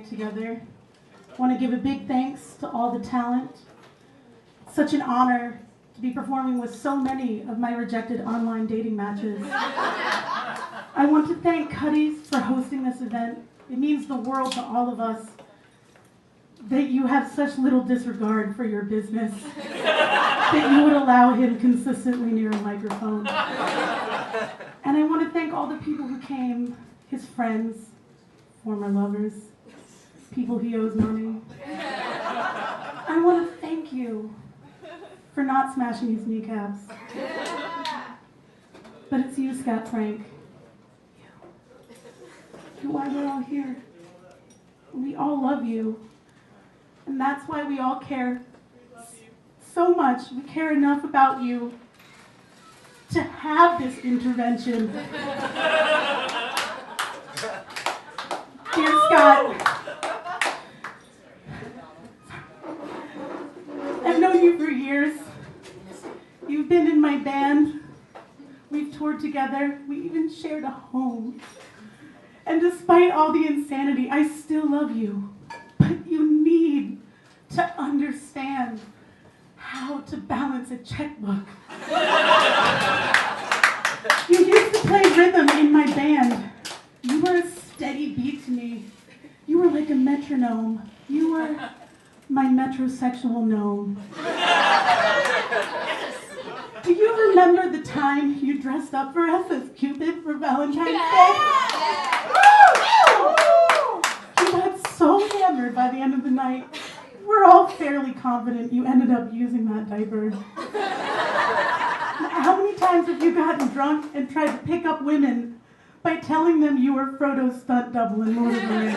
together. I want to give a big thanks to all the talent. Such an honor to be performing with so many of my rejected online dating matches. I want to thank Cutty for hosting this event. It means the world to all of us that you have such little disregard for your business, that you would allow him consistently near a microphone. And I want to thank all the people who came, his friends, former lovers, people he owes money. I want to thank you for not smashing his kneecaps. But it's you, Scott Frank. You. Why we're all here. We all love you. And that's why we all care so much. We care enough about you to have this intervention. Dear Scott, I've known you for years. You've been in my band. We've toured together. We even shared a home. And despite all the insanity, I still love you. But you need to understand how to balance a checkbook. You used to play rhythm in my band. You were a steady beat to me. You were like a metronome. You were my metrosexual gnome. Do you remember the time you dressed up for us as Cupid for Valentine's Day? You got so hammered by the end of the night. We're all fairly confident you ended up using that diaper. How many times have you gotten drunk and tried to pick up women by telling them you were Frodo's stunt double in Lord of the Rings?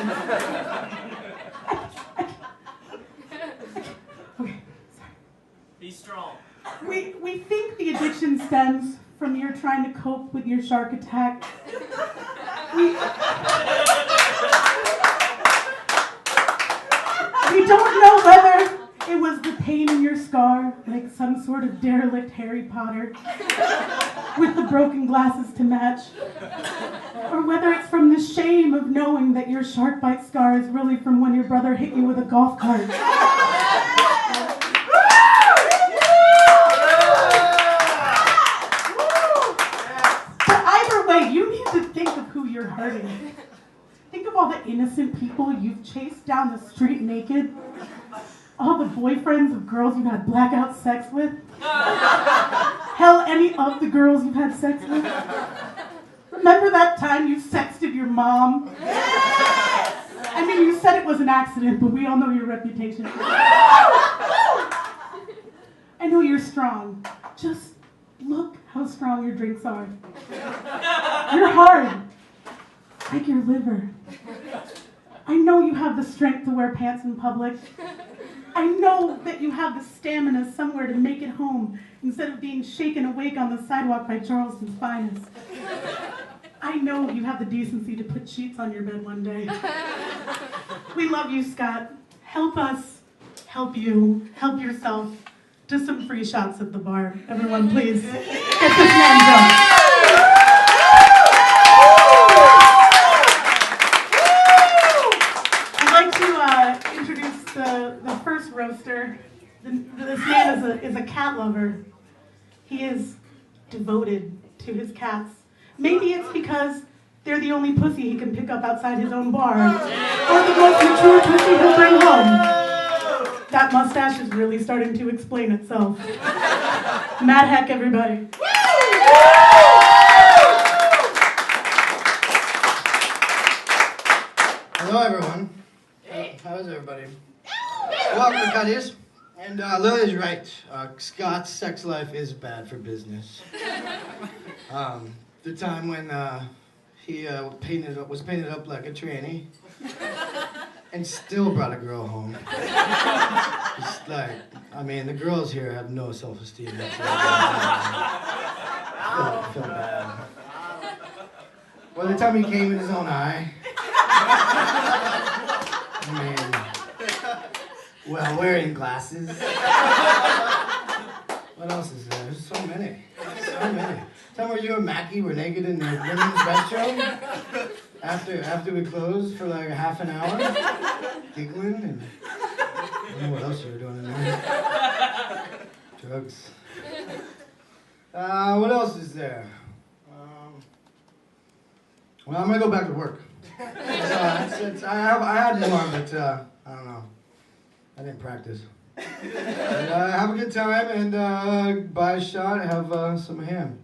Okay, sorry. Be strong. We think the addiction stems from your trying to cope with your shark attack. We don't know whether it was the pain in your scar, like some sort of derelict Harry Potter, with the broken glasses to match, or whether it's from the shame of knowing that your shark bite scar is really from when your brother hit you with a golf cart. But either way, you need to think of who you're hurting. Think of all the innocent people you've chased down the street naked. All the boyfriends of girls you've had blackout sex with. Hell, any of the girls you've had sex with. Remember that time you sexted your mom? I mean, you said it was an accident, but we all know your reputation. I know you're strong. Just look how strong your drinks are. You're hard. Like your liver. I know you have the strength to wear pants in public. I know that you have the stamina somewhere to make it home instead of being shaken awake on the sidewalk by Charleston's finest. I know you have the decency to put sheets on your bed one day. We love you, Scott. Help us. Help you. Help yourself to some free shots at the bar. Everyone, please get this man drunk. Introduce the first roaster. This man is a cat lover. He is devoted to his cats. Maybe it's because they're the only pussy he can pick up outside his own bar, or the most mature pussy he'll bring home. That mustache is really starting to explain itself. Mad heck, everybody. Hello, everyone. How's everybody? Welcome to Cutty's. And Lily's right. Scott's sex life is bad for business. The time when he was painted up like a tranny and still brought a girl home. It's like, I mean, the girls here have no self-esteem. I feel bad. Well, the time he came in his own eye. I mean, well, wearing glasses. What else is there? There's so many. So many. Time where you and Mackie were naked in the women's restroom. after we closed for like half an hour, giggling, and I don't know what else you were doing in there. Drugs. What else is there? Well, I'm gonna go back to work. I had more, but I don't know. I didn't practice. But, have a good time and buy a shot. Have some ham.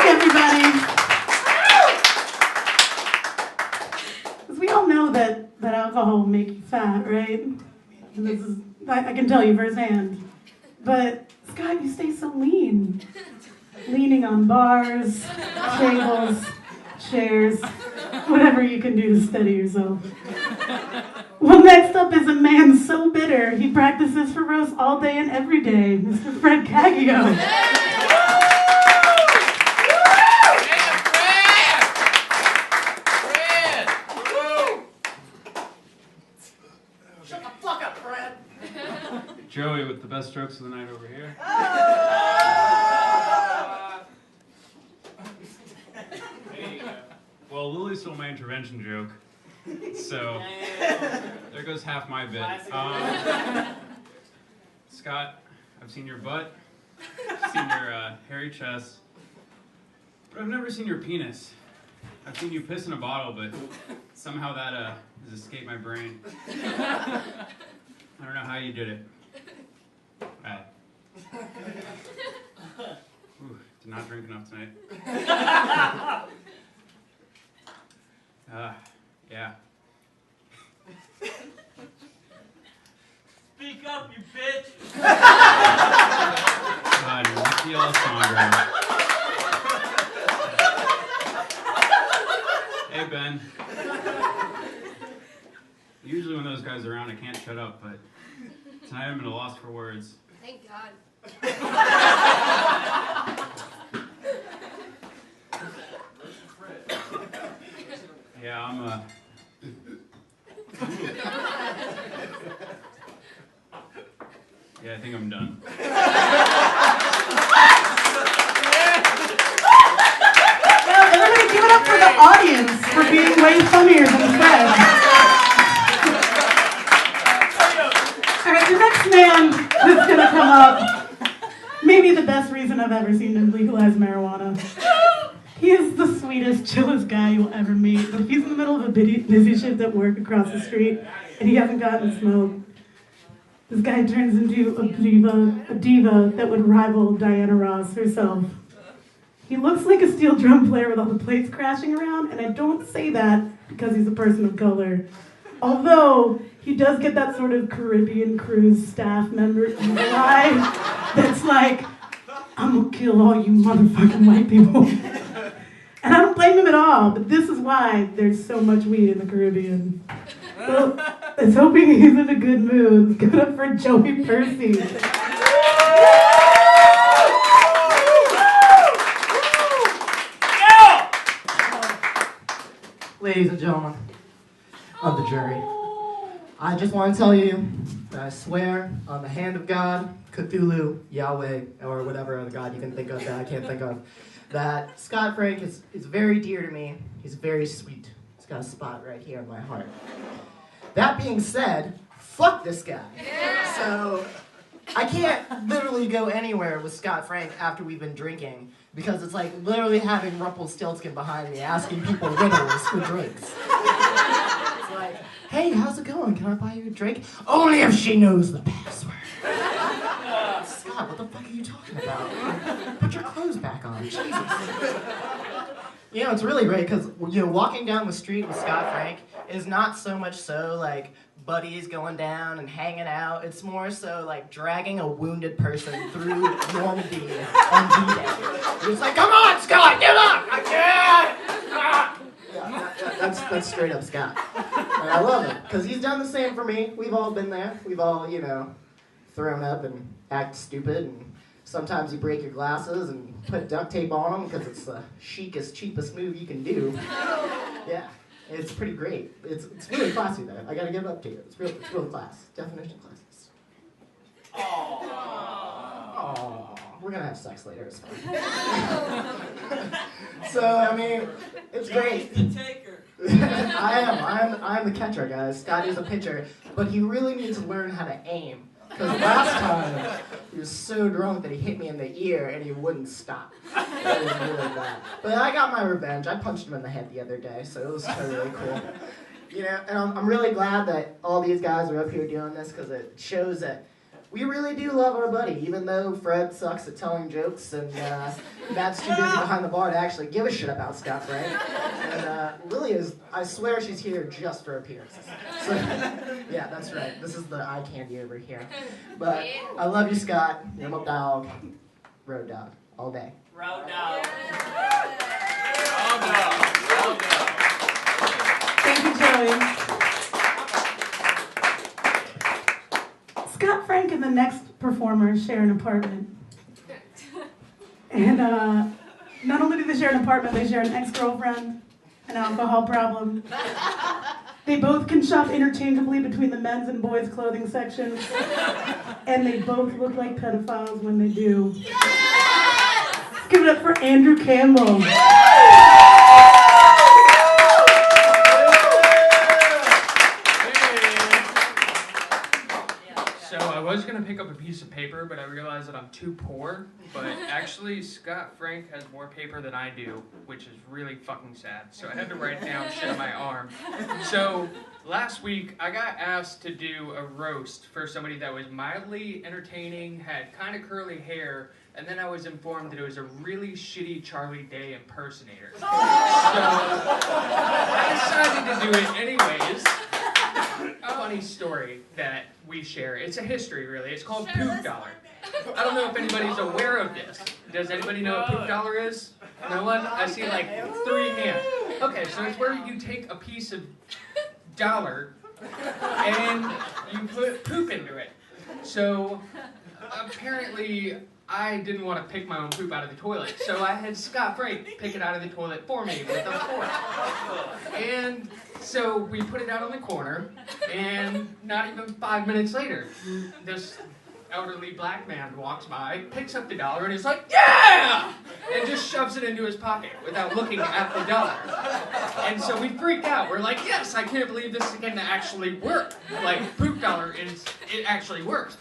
Everybody. Because we all know that alcohol will make you fat, right? And this is, I can tell you firsthand. But Scott, you stay so lean. Leaning on bars, tables, chairs, whatever you can do to steady yourself. Well, next up is a man so bitter he practices for roast all day and every day, Mr. Fred Caggio. Joey with the best strokes of the night over here. Well, Lily stole my intervention joke, so there goes half my bit. Scott, I've seen your butt, I've seen your hairy chest, but I've never seen your penis. I've seen you piss in a bottle, but somehow that has escaped my brain. I don't know how you did it. Right. Ooh, did not drink enough tonight. Yeah. Speak up, you bitch! God, Nicky Alessandro. Hey, Ben. Usually when those guys are around, I can't shut up, but tonight I'm at a loss for words. Thank God. Yeah, I'm yeah, I think I'm done. Well, everybody give it up for the audience for being way funnier than Fred. All right, the next man that's gonna come up, maybe the best reason I've ever seen him legalize marijuana. He is the sweetest, chillest guy you'll ever meet. But if he's in the middle of a busy shift at work across the street and he hasn't gotten smoke, this guy turns into a diva that would rival Diana Ross herself. He looks like a steel drum player with all the plates crashing around, and I don't say that because he's a person of color. Although he does get that sort of Caribbean cruise staff member vibe that's like, I'm gonna kill all you motherfucking white people. And I don't blame him at all, but this is why there's so much weed in the Caribbean. So, let's hoping he's in a good mood. Give it up for Joey Percy. Ladies and gentlemen of the jury, I just want to tell you that I swear on the hand of God, Cthulhu, Yahweh, or whatever other God you can think of that I can't think of, that Scott Frank is very dear to me. He's very sweet. He's got a spot right here in my heart. That being said, fuck this guy. Yeah. So I can't literally go anywhere with Scott Frank after we've been drinking because it's like literally having Rumpelstiltskin behind me asking people riddles for drinks. It's like, hey, how's it going? Can I buy you a drink? Only if she knows the password. Scott, what the fuck are you talking about? Put your clothes back on. Jesus. You know, it's really great because, walking down the street with Scott Frank is not so much so like buddies going down and hanging out. It's more so like dragging a wounded person through Normandy on D-Day. It's like, come on, Scott, get up! I can't! Yeah, that's straight up Scott. And I love it because he's done the same for me. We've all been there. We've all, thrown up and act stupid, and sometimes you break your glasses and put duct tape on them because it's the chicest, cheapest move you can do. Yeah, it's pretty great. It's really classy though. I gotta give it up to you. It's real class. Definition classes. Aww. we're gonna have sex later. It's fine. So I mean, it's great. The taker. I'm the catcher, guys. Scott is a pitcher, but he really needs to learn how to aim. Because last time, he was so drunk that he hit me in the ear and he wouldn't stop. It was really bad. But I got my revenge. I punched him in the head the other day, so it was totally cool. You know, and I'm really glad that all these guys are up here doing this because it shows that we really do love our buddy, even though Fred sucks at telling jokes and Matt's too busy behind the bar to actually give a shit about Scott Frank. And Lily is, I swear she's here just for appearances. So, yeah, that's right. This is the eye candy over here. But I love you, Scott. You're my dog. Road dog. All day. Road dog. Road dog. Road dog. Thank you, Joey. Scott Frank and the next performer share an apartment. And not only do they share an apartment, they share an ex-girlfriend, an alcohol problem. They both can shop interchangeably between the men's and boys' clothing sections. And they both look like pedophiles when they do. Let's give it up for Andrew Campbell. So I was going to pick up a piece of paper, but I realized that I'm too poor. But actually, Scott Frank has more paper than I do, which is really fucking sad. So I had to write down shit on my arm. So last week, I got asked to do a roast for somebody that was mildly entertaining, had kind of curly hair, and then I was informed that it was a really shitty Charlie Day impersonator. So I decided to do it anyways. A funny story that we share. It's a history, really. It's called Poop Dollar. I don't know if anybody's aware of this. Does anybody know what Poop Dollar is? No one? I see like 3 hands. Okay, so it's where you take a piece of dollar and you put poop into it. So apparently I didn't want to pick my own poop out of the toilet, so I had Scott Frank pick it out of the toilet for me with a fork. And so we put it out on the corner, and not even 5 minutes later, this elderly black man walks by, picks up the dollar, and is like, yeah! And just shoves it into his pocket without looking at the dollar. And so we freaked out. We're like, yes, I can't believe this is going to actually work. Like, Poop Dollar, it actually works.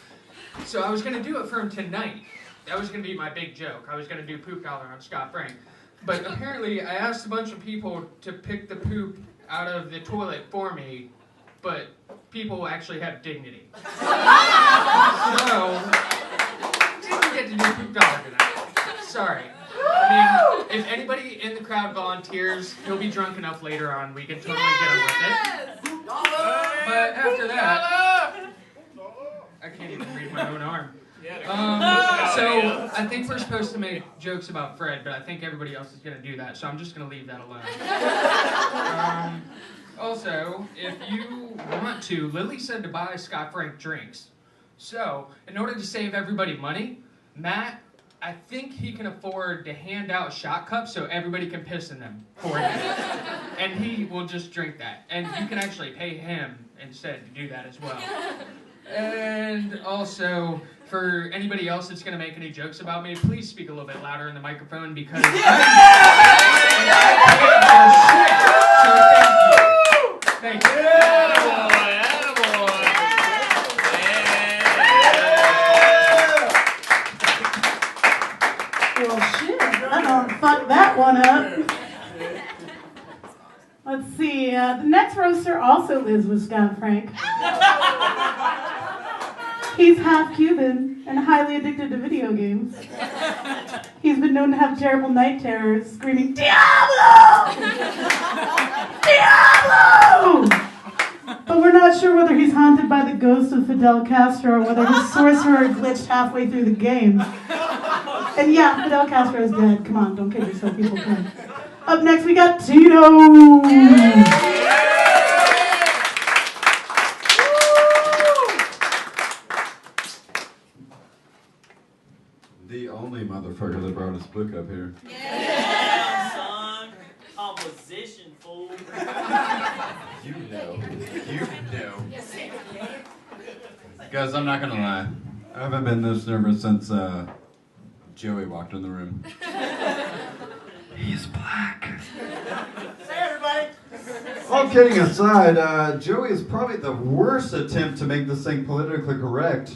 So I was going to do it for him tonight. That was going to be my big joke. I was going to do Poop Dollar on Scott Frank. But apparently, I asked a bunch of people to pick the poop out of the toilet for me, but people actually have dignity. So, didn't get to do Poop Dollar tonight. Sorry. I mean, if anybody in the crowd volunteers, he'll be drunk enough later on. We can totally get him with it. But after that, I can't even read my own arm. So I think we're supposed to make jokes about Fred, but I think everybody else is going to do that, so I'm just going to leave that alone. Also, if you want to, Lily said to buy Scott Frank drinks. So, in order to save everybody money, Matt, I think he can afford to hand out shot cups so everybody can piss in them for him. And he will just drink that. And you can actually pay him instead to do that as well. And also, for anybody else that's going to make any jokes about me, please speak a little bit louder in the microphone because So thank you. Well, shit, I don't fuck that one up. Let's see, the next roaster also lives with Scott Frank. He's half Cuban and highly addicted to video games. He's been known to have terrible night terrors, screaming, Diablo! Diablo! But we're not sure whether he's haunted by the ghost of Fidel Castro or whether his sorcerer glitched halfway through the game. And yeah, Fidel Castro is dead. Come on, don't kid yourself, people can. Up next, we got Tito! The only motherfucker that brought his book up here. Yeah, son. Composition, fool. You know. Guys, I'm not gonna lie. I haven't been this nervous since Joey walked in the room. He's black. Say everybody. All kidding aside, Joey is probably the worst attempt to make this thing politically correct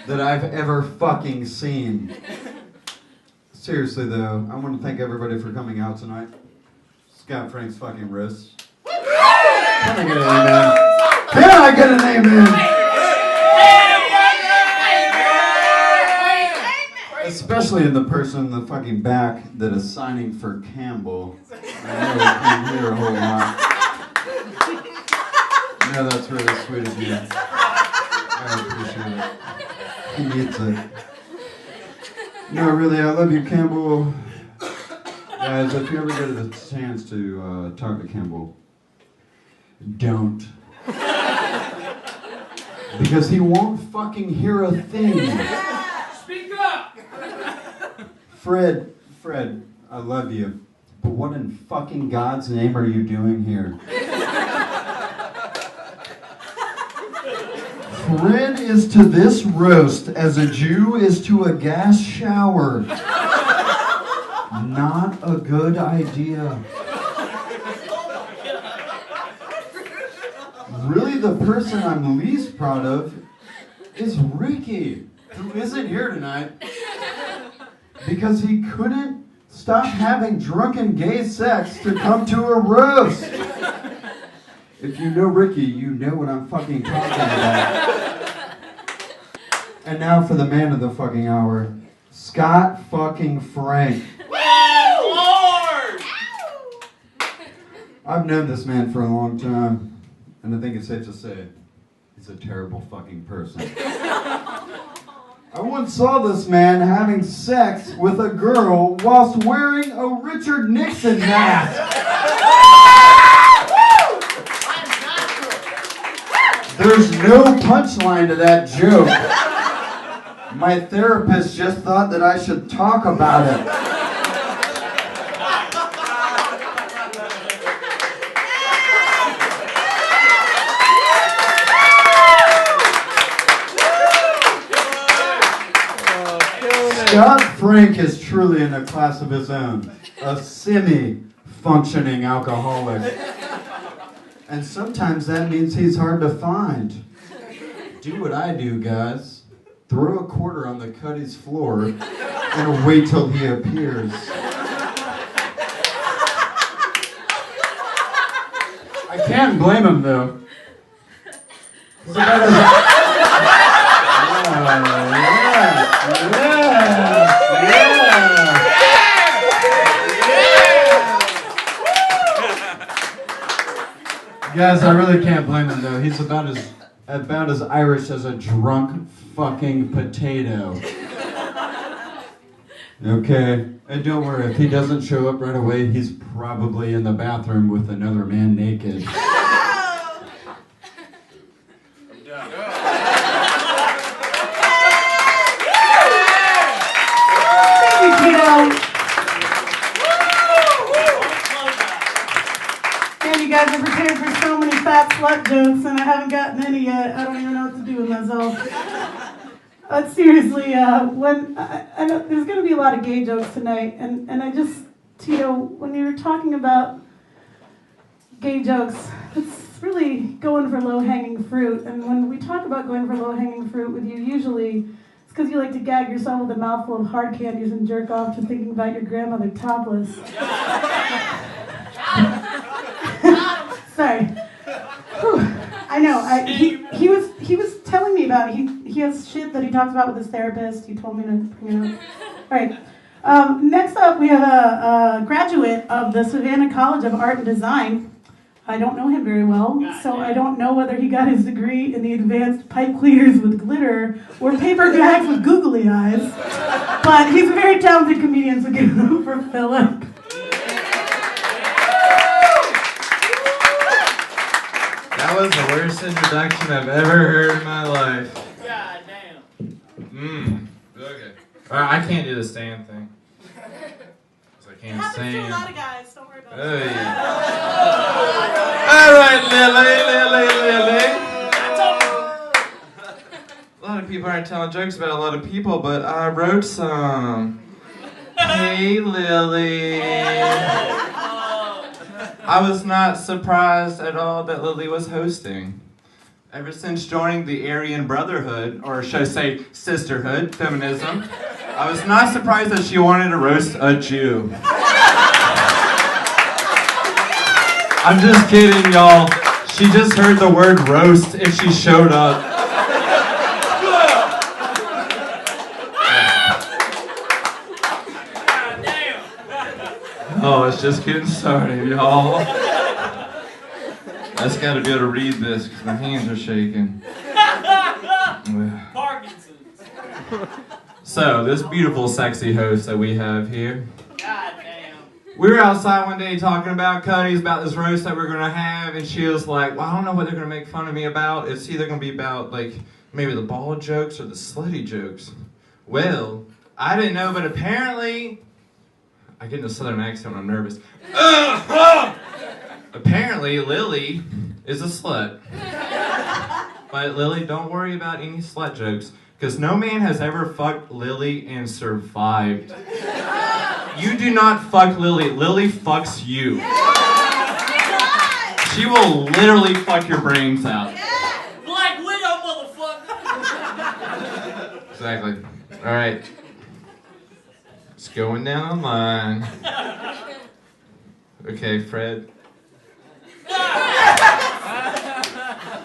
that I've ever fucking seen. Seriously though, I want to thank everybody for coming out tonight. Scott Frank's fucking wrist. Can I get an amen? Can I get an amen? Especially in the person in the fucking back that is signing for Campbell. I know we can't hear a whole lot. No, that's really sweet of you. I appreciate it. He needs it. No, really, I love you, Campbell. Guys, if you ever get a chance to talk to Campbell, don't. Because he won't fucking hear a thing. Speak up! Fred, I love you, but what in fucking God's name are you doing here? Fred is to this roast as a Jew is to a gas shower. Not a good idea. Really, the person I'm least proud of is Ricky, who isn't here tonight because he couldn't stop having drunken gay sex to come to a roast. If you know Ricky, you know what I'm fucking talking about. And now for the man of the fucking hour, Scott fucking Frank. Lord! I've known this man for a long time, and I think it's safe to say he's a terrible fucking person. I once saw this man having sex with a girl whilst wearing a Richard Nixon mask. There's no punchline to that joke. My therapist just thought that I should talk about it. Scott Frank is truly in a class of his own, a semi-functioning alcoholic. And sometimes that means he's hard to find. Do what I do, guys. Throw a quarter on the Cutty's floor and wait till he appears. I can't blame him, though. It's about as... Guys, I really can't blame him though. He's about as Irish as a drunk fucking potato. Okay, and don't worry, if he doesn't show up right away, he's probably in the bathroom with another man naked. Man, you guys are prepared for so many fat slut jokes, and I haven't gotten any yet. I don't even know what to do with myself. But seriously, when I know there's going to be a lot of gay jokes tonight, and I just, Tito, when you're talking about gay jokes, it's really going for low-hanging fruit. And when we talk about going for low-hanging fruit with you, usually it's because you like to gag yourself with a mouthful of hard candies and jerk off to thinking about your grandmother topless. Sorry. Whew. I know. He was telling me about it. He has shit that he talks about with his therapist. He told me to bring it up. All right. Next up, we have a graduate of the Savannah College of Art and Design. I don't know him very well, so I don't know whether he got his degree in the advanced pipe cleaners with glitter or paper bags with googly eyes. But he's a very talented comedian, so give it up for Philip. That was the worst introduction I've ever heard in my life. God damn. Okay. I can't do the stand thing. Because I can't stand. It happens to a lot of guys. Don't worry about it. Hey. All right, Lily. A lot of people aren't telling jokes about a lot of people, but I wrote some. Hey, Lily. I was not surprised at all that Lily was hosting. Ever since joining the Aryan Brotherhood, or should I say sisterhood, feminism, I was not surprised that she wanted to roast a Jew. I'm just kidding, y'all. She just heard the word roast and she showed up. Oh, it's just getting started, y'all. I just gotta be able to read this because my hands are shaking. Parkinson's. So, this beautiful, sexy host that we have here. God damn. We were outside one day talking about Cutty's, about this roast that we're gonna have, and she was like, well, I don't know what they're gonna make fun of me about. It's either gonna be about, like, maybe the ball jokes or the slutty jokes. Well, I didn't know, but apparently, I get in a southern accent when I'm nervous. Apparently, Lily is a slut. But Lily, don't worry about any slut jokes, because no man has ever fucked Lily and survived. You do not fuck Lily. Lily fucks you. She will literally fuck your brains out. Black Widow, motherfucker. Exactly. All right. It's going down the line. Okay, Fred.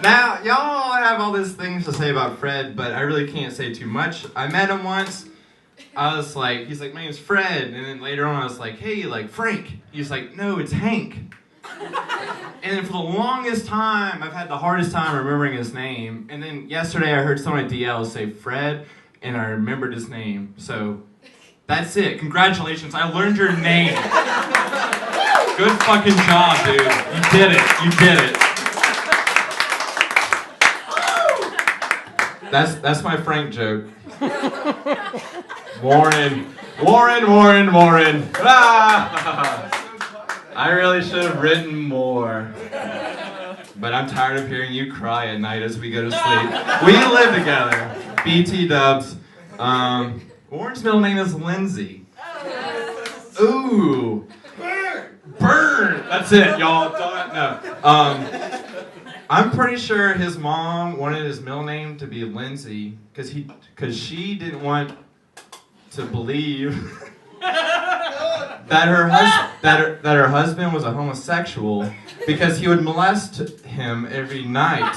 Now, y'all have all these things to say about Fred, but I really can't say too much. I met him once. I was like, he's like, my name's Fred. And then later on, I was like, hey, like, Frank. He's like, no, it's Hank. And then for the longest time, I've had the hardest time remembering his name. And then yesterday, I heard someone at DL say Fred, and I remembered his name. So that's it. Congratulations. I learned your name. Good fucking job, dude. You did it. You did it. That's my Frank joke. Warren. Ah! I really should have written more. But I'm tired of hearing you cry at night as we go to sleep. We live together. BT dubs. Warren's middle name is Lindsay. Ooh. Burn! That's it, y'all. No. I'm pretty sure his mom wanted his middle name to be Lindsay because she didn't want to believe that her husband was a homosexual because he would molest him every night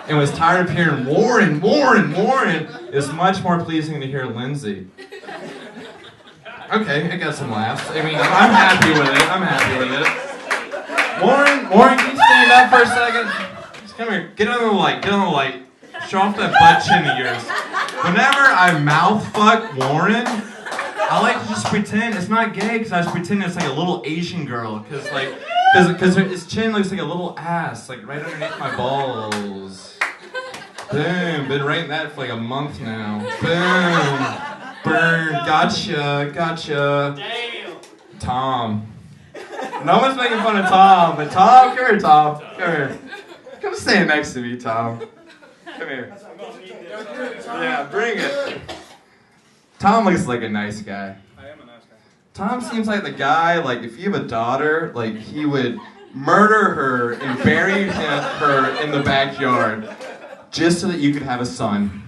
and was tired of hearing Warren. It's much more pleasing to hear Lindsay. Okay, I got some laughs. I mean, I'm happy with it. Warren, can you stand up for a second? Just come here. Get on the light. Show off that butt chin of yours. Whenever I mouth fuck Warren, I like to just pretend it's not gay because I just pretend it's like a little Asian girl because his chin looks like a little ass, like right underneath my balls. Boom, been writing that for like a month now. Boom, burn, gotcha. Damn. Tom. No one's making fun of Tom, but Tom, come here, Tom. Come here. Come stand next to me, Tom. Come here. Yeah, bring it. Tom looks like a nice guy. I am a nice guy. Tom seems like the guy, like, if you have a daughter, like, he would murder her and bury her in the backyard just so that you could have a son.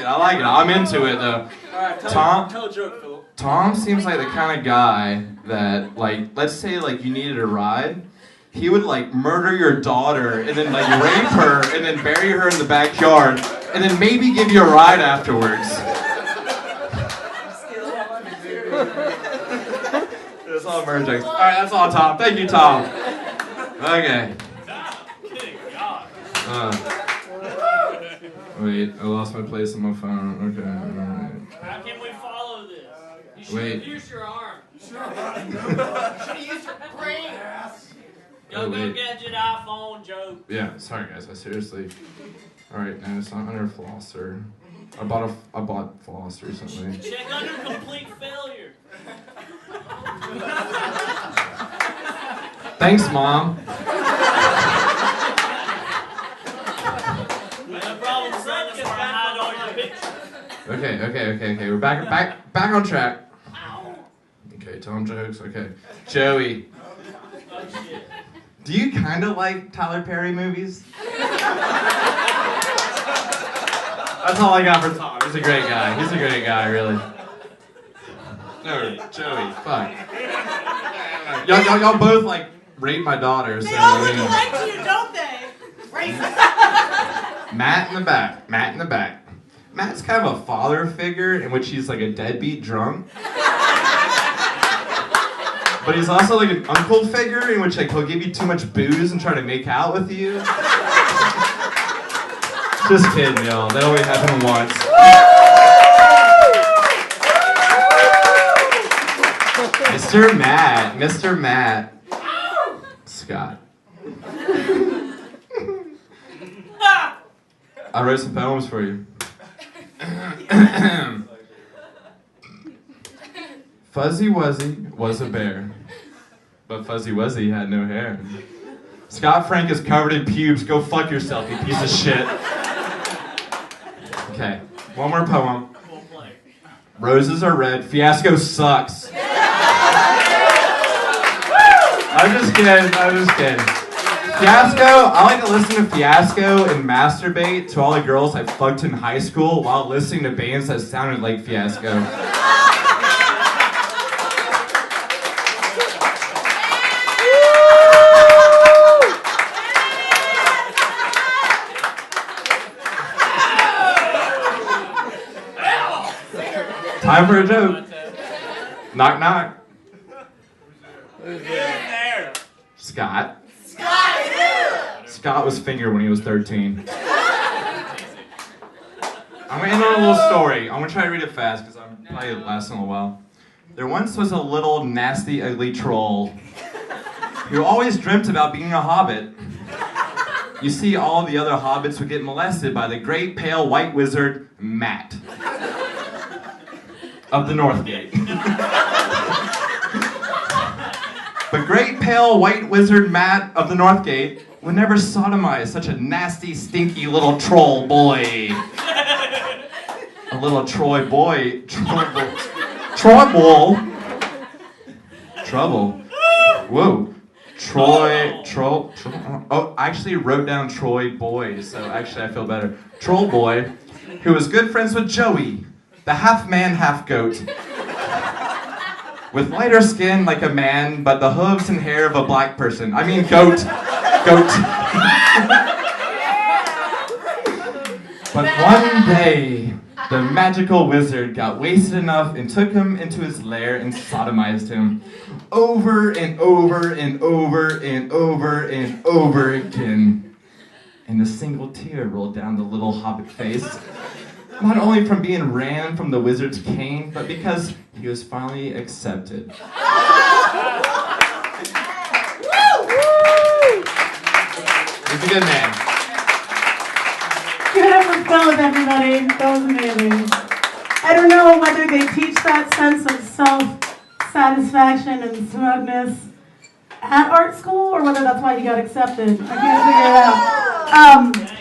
I like it. I'm into it, though. Alright, Tom? tell a joke, Philip. Tom seems like the kind of guy that, like, let's say, like, you needed a ride. He would, like, murder your daughter and then, like, rape her and then bury her in the backyard and then maybe give you a ride afterwards. That's all emerging. All right, that's all, Tom. Thank you, Tom. Okay. Wait, I lost my place on my phone. Okay, all right. How can we follow this? You should Wait. have used your arm. You should have used your brain. Go wait. gadget iPhone joke. Yeah, sorry guys, I seriously. Alright, no, it's not under flosser. I bought floss recently. Check under complete failure. Thanks, Mom. No problem, son. That's where I hide all your pictures. Okay. We're back on track. Okay, tell him jokes. Okay, Joey. Do you kind of like Tyler Perry movies? That's all I got for Tom. He's a great guy, really. No, Joey, fuck. Y'all both like rape my daughter. They so, all look alike to you, don't they? Racist. Matt in the back. Matt's kind of a father figure in which he's like a deadbeat drunk. But he's also like an uncle figure in which like he'll give you too much booze and try to make out with you. Just kidding, y'all. That only happened once. Mr. Matt. Scott. I wrote some poems for you. Fuzzy Wuzzy was a bear, but Fuzzy Wuzzy had no hair. Scott Frank is covered in pubes. Go fuck yourself, you piece of shit. Okay, one more poem. Roses are red. Fiasco sucks. I'm just kidding. Fiasco, I like to listen to Fiasco and masturbate to all the girls I fucked in high school while listening to bands that sounded like Fiasco. Time for a joke. Knock knock. Who's there? Scott. Scott was fingered when he was 13. I'm gonna end on a little story. I'm gonna try to read it fast because I'm probably lasting a little while. There once was a little nasty, ugly troll who always dreamt about being a hobbit. You see, all the other hobbits would get molested by the great pale white wizard, Matt. Of the North Gate. But great pale white wizard Matt of the North Gate would never sodomize such a nasty, stinky little troll boy. A little Troy boy. Trouble. Whoa. Oh, I actually wrote down Troy boy, so actually I feel better. Troll boy, who was good friends with Joey, the half man, half goat. With lighter skin like a man, but the hooves and hair of a black person. I mean goat. But one day, the magical wizard got wasted enough and took him into his lair and sodomized him. Over and over and over and over and over again. And a single tear rolled down the little hobbit face. Not only from being ran from the wizard's cane, but because he was finally accepted. He's a good man. Give it up for Philip, everybody. That was amazing. I don't know whether they teach that sense of self-satisfaction and smugness at art school, or whether that's why he got accepted. I can't figure it out.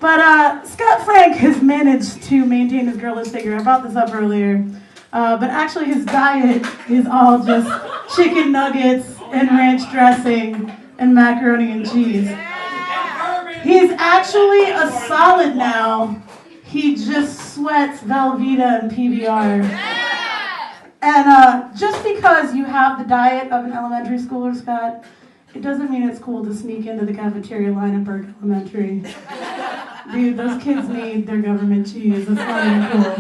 But Scott Frank has managed to maintain his girlish figure. I brought this up earlier. But actually his diet is all just chicken nuggets and ranch dressing and macaroni and cheese. He's actually a solid now. He just sweats Velveeta and PBR. And just because you have the diet of an elementary schooler, Scott, it doesn't mean it's cool to sneak into the cafeteria line at Burke Elementary. Dude, those kids need their government cheese. That's not even cool.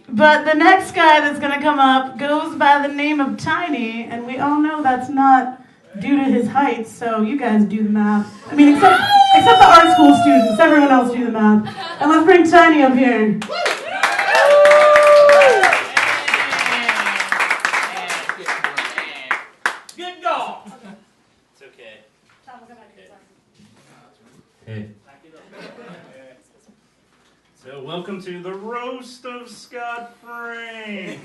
But the next guy that's going to come up goes by the name of Tiny, and we all know that's not due to his height, so you guys do the math. I mean, except the art school students. Everyone else do the math. And let's bring Tiny up here. Good dog. It's okay. Hey. So welcome to the roast of Scott Frank.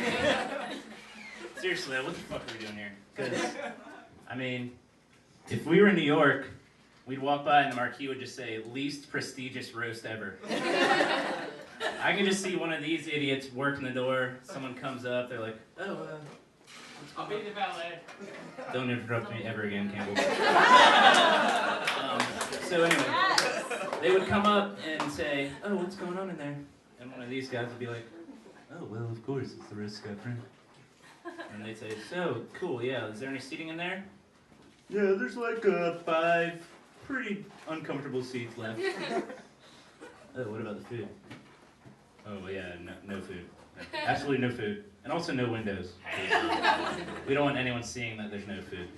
Seriously, what the fuck are we doing here? Because, I mean, if we were in New York, we'd walk by and the marquee would just say, least prestigious roast ever. I can just see one of these idiots working the door. Someone comes up, they're like, oh, I'll be the valet. don't interrupt me ever again, Campbell. So anyway, they would come up and say, oh, what's going on in there? And one of these guys would be like, oh, well, of course, it's the roast Scott Frank. And they'd say, so, cool, yeah, is there any seating in there? Yeah, there's like 5 pretty uncomfortable seats left. Oh, what about the food? Oh, yeah, no food. Absolutely no food. And also no windows. We don't want anyone seeing that there's no food.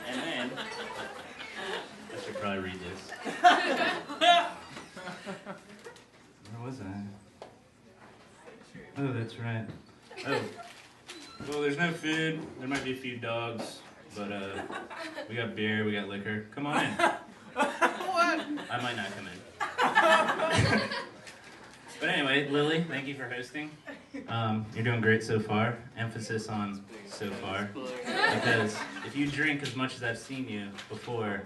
And then, I should probably read this. Where was I? Oh, that's right. Oh, well, there's no food. There might be a few dogs, but we got beer, we got liquor. Come on in. I might not come in. But anyway, Lily, thank you for hosting. You're doing great so far. Emphasis on so far. Because if you drink as much as I've seen you before,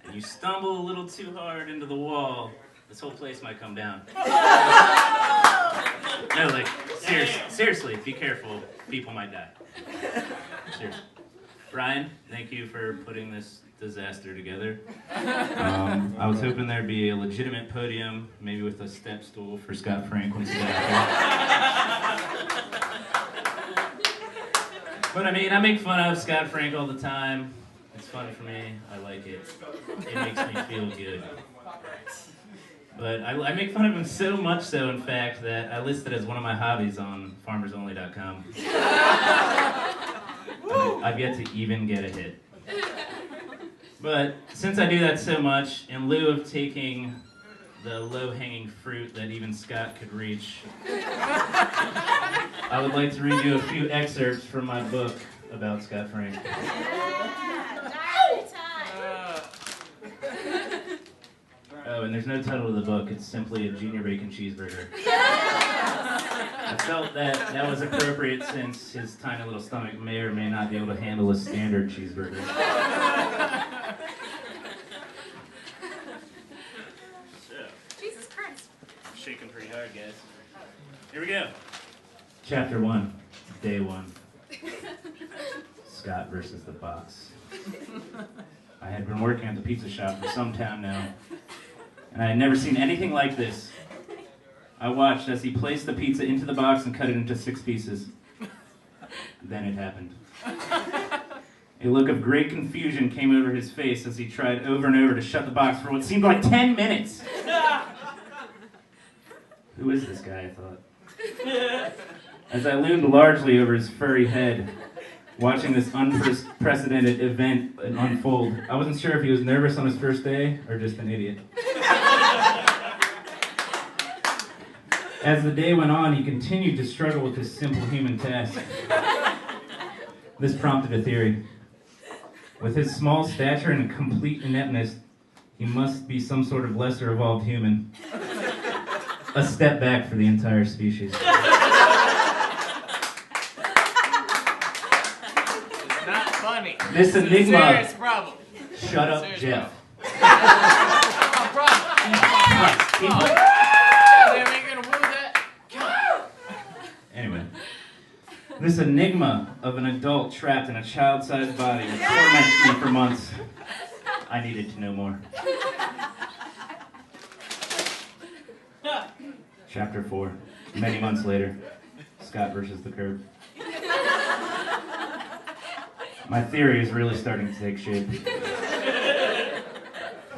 and you stumble a little too hard into the wall, this whole place might come down. No, like, seriously, be careful. People might die. Seriously. Brian, thank you for putting this disaster together. I was hoping there'd be a legitimate podium, maybe with a step stool for Scott Frank when he's But I mean, I make fun of Scott Frank all the time. It's fun for me. I like it. It makes me feel good. But I make fun of him so much so, in fact, that I list it as one of my hobbies on farmersonly.com. I've yet to even get a hit. But since I do that so much, in lieu of taking the low-hanging fruit that even Scott could reach, I would like to read you a few excerpts from my book about Scott Frank. Oh, and there's no title to the book. It's simply a junior bacon cheeseburger. I felt that was appropriate since his tiny little stomach may or may not be able to handle a standard cheeseburger. So, Jesus Christ. I'm shaking pretty hard, guys. Here we go. Chapter 1, Day 1. Scott versus the box. I had been working at the pizza shop for some time now, and I had never seen anything like this. I watched as he placed the pizza into the box and cut it into 6 pieces. Then it happened. A look of great confusion came over his face as he tried over and over to shut the box for what seemed like 10 minutes. Who is this guy, I thought. As I loomed largely over his furry head, watching this unprecedented event unfold, I wasn't sure if he was nervous on his first day or just an idiot. As the day went on, he continued to struggle with this simple human task. This prompted a theory. With his small stature and complete ineptness, he must be some sort of lesser evolved human. A step back for the entire species. It's not funny. This It's enigma. a serious problem. Shut up, Serious Jeff. Anyway, this enigma of an adult trapped in a child-sized body would torment me for months. I needed to know more. Chapter 4. Many months later. Scott versus the curb. My theory is really starting to take shape.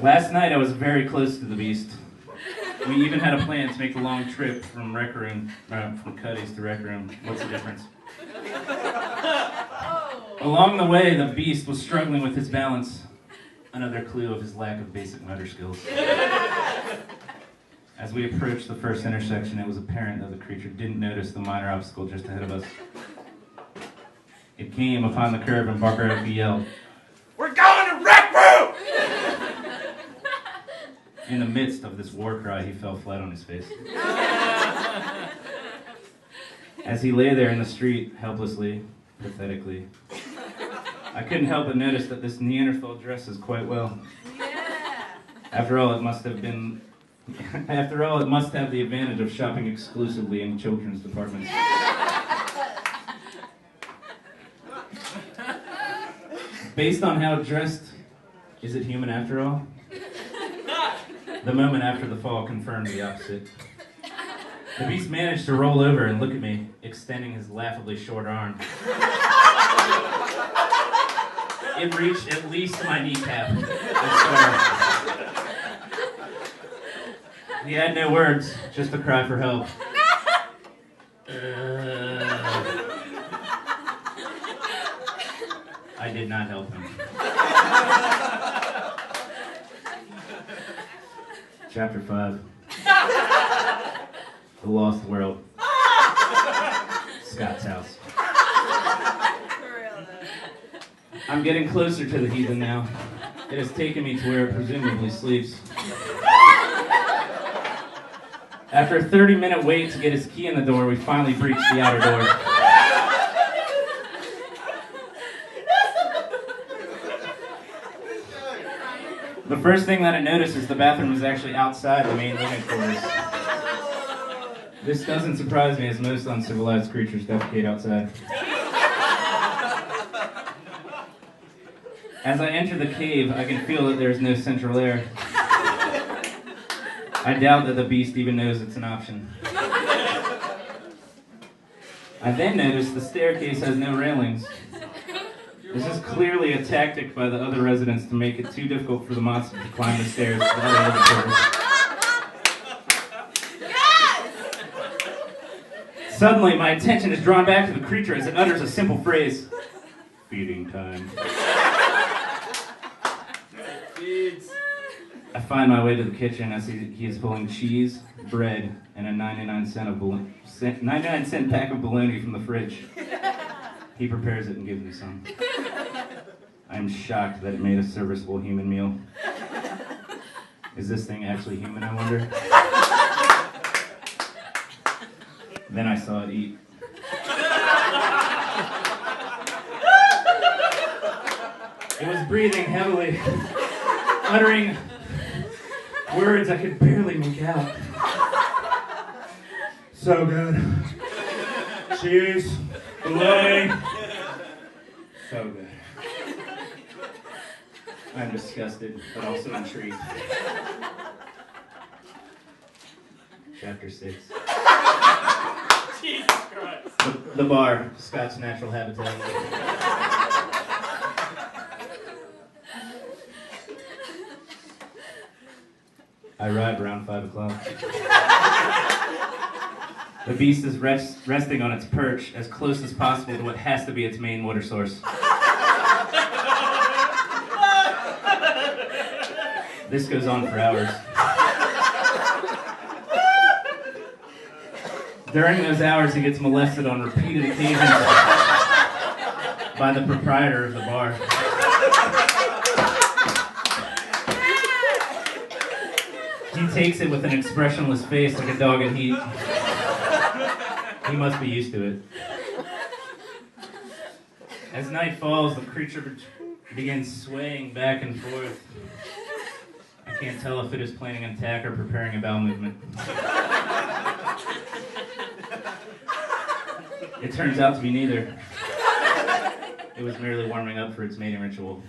Last night I was very close to the beast. We even had a plan to make the long trip from from Cutty's to Rec Room. What's the difference? Along the way, the beast was struggling with his balance. Another clue of his lack of basic motor skills. As we approached the first intersection, it was apparent that the creature didn't notice the minor obstacle just ahead of us. It came upon the curve and barbarically yelled, "We're going to Rec Room!" In the midst of this war cry, he fell flat on his face. As he lay there in the street, helplessly, pathetically, I couldn't help but notice that this Neanderthal dresses quite well. After all, it must have the advantage of shopping exclusively in children's departments. Based on how dressed, is it human after all? The moment after the fall confirmed the opposite. The beast managed to roll over and look at me, extending his laughably short arm. It reached at least my kneecap, I swear. He had no words, just a cry for help. I did not help him. Chapter 5. The Lost World. Scott's house. I'm getting closer to the heathen now. It has taken me to where it presumably sleeps. After a 30-minute wait to get his key in the door, we finally breached the outer door. The first thing that I noticed is the bathroom is actually outside the main living quarters. This doesn't surprise me, as most uncivilized creatures defecate outside. As I enter the cave, I can feel that there is no central air. I doubt that the beast even knows it's an option. I then notice the staircase has no railings. This is clearly a tactic by the other residents to make it too difficult for the monster to climb the stairs to the other living quarters. Suddenly, my attention is drawn back to the creature as it utters a simple phrase. Feeding time. I find my way to the kitchen as he is pulling cheese, bread, and a 99-cent pack of bologna from the fridge. He prepares it and gives me some. I am shocked that it made a serviceable human meal. Is this thing actually human, I wonder? Then I saw it eat. It was breathing heavily, uttering words I could barely make out. So good. Cheese, bologna. So good. I'm disgusted, but also intrigued. Chapter 6. Jesus Christ. The bar, Scott's natural habitat. I arrive around 5 o'clock. The beast is resting on its perch as close as possible to what has to be its main water source. This goes on for hours. During those hours, he gets molested on repeated occasions by the proprietor of the bar. He takes it with an expressionless face like a dog in heat. He must be used to it. As night falls, the creature begins swaying back and forth. I can't tell if it is planning an attack or preparing a bowel movement. It turns out to be neither. It was merely warming up for its mating ritual.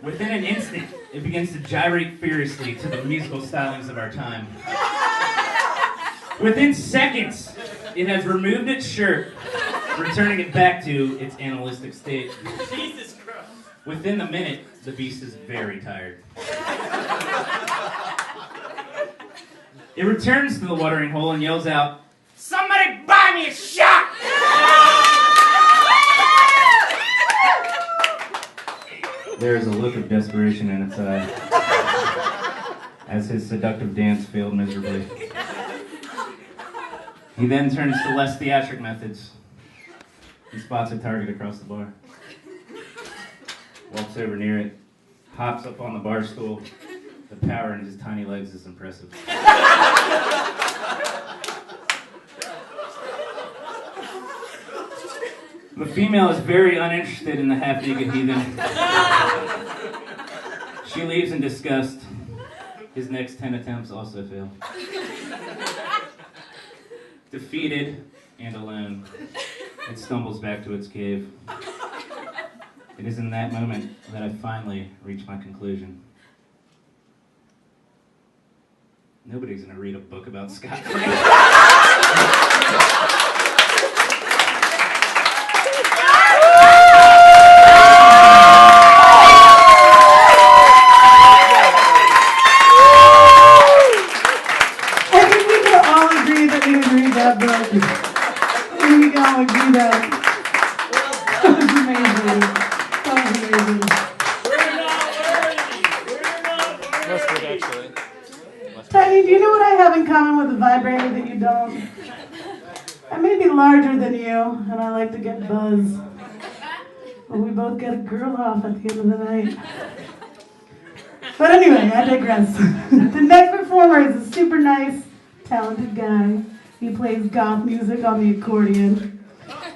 Within an instant, it begins to gyrate furiously to the musical stylings of our time. Within seconds, it has removed its shirt, returning it back to its animalistic state. Jesus Christ. Within the minute, the beast is very tired. It returns to the watering hole and yells out, "Somebody buy me a shot!" There is a look of desperation in its eye, as his seductive dance failed miserably. He then turns to less theatric methods. He spots a target across the bar, walks over near it, hops up on the bar stool. The power in his tiny legs is impressive. The female is very uninterested in the half-naked heathen. She leaves in disgust. His next 10 attempts also fail. Defeated and alone, it stumbles back to its cave. It is in that moment that I finally reach my conclusion. Nobody's gonna read a book about Scott Frank. Tiny, do you know what I have in common with a vibrator that you don't? I may be larger than you, and I like to get buzz. But we both get a girl off at the end of the night. But anyway, I digress. The next performer is a super nice, talented guy. He plays goth music on the accordion.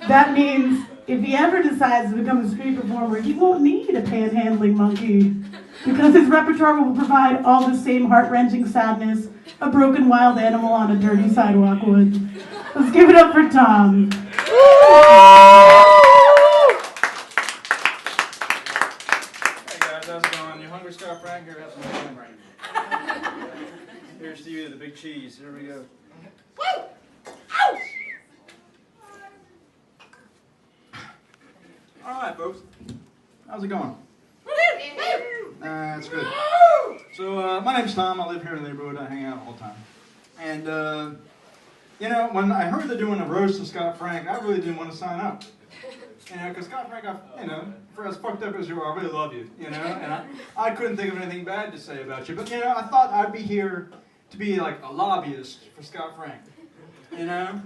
That means if he ever decides to become a street performer, he won't need a panhandling monkey, because his repertoire will provide all the same heart-wrenching sadness a broken wild animal on a dirty sidewalk would. Let's give it up for Tom. Hey guys, how's it going? You hungry, Scott Frank? Here, have some ham right now. Here's to you, the big cheese. Here we go. All right, folks. How's it going? That's good. So, my name's Tom. I live here in the neighborhood. I hang out all the time. And, you know, when I heard they're doing a roast of Scott Frank, I really didn't want to sign up. You know, because Scott Frank, you know, for as fucked up as you are, I really love you, you know, and I couldn't think of anything bad to say about you. But, you know, I thought I'd be here to be like a lobbyist for Scott Frank, you know?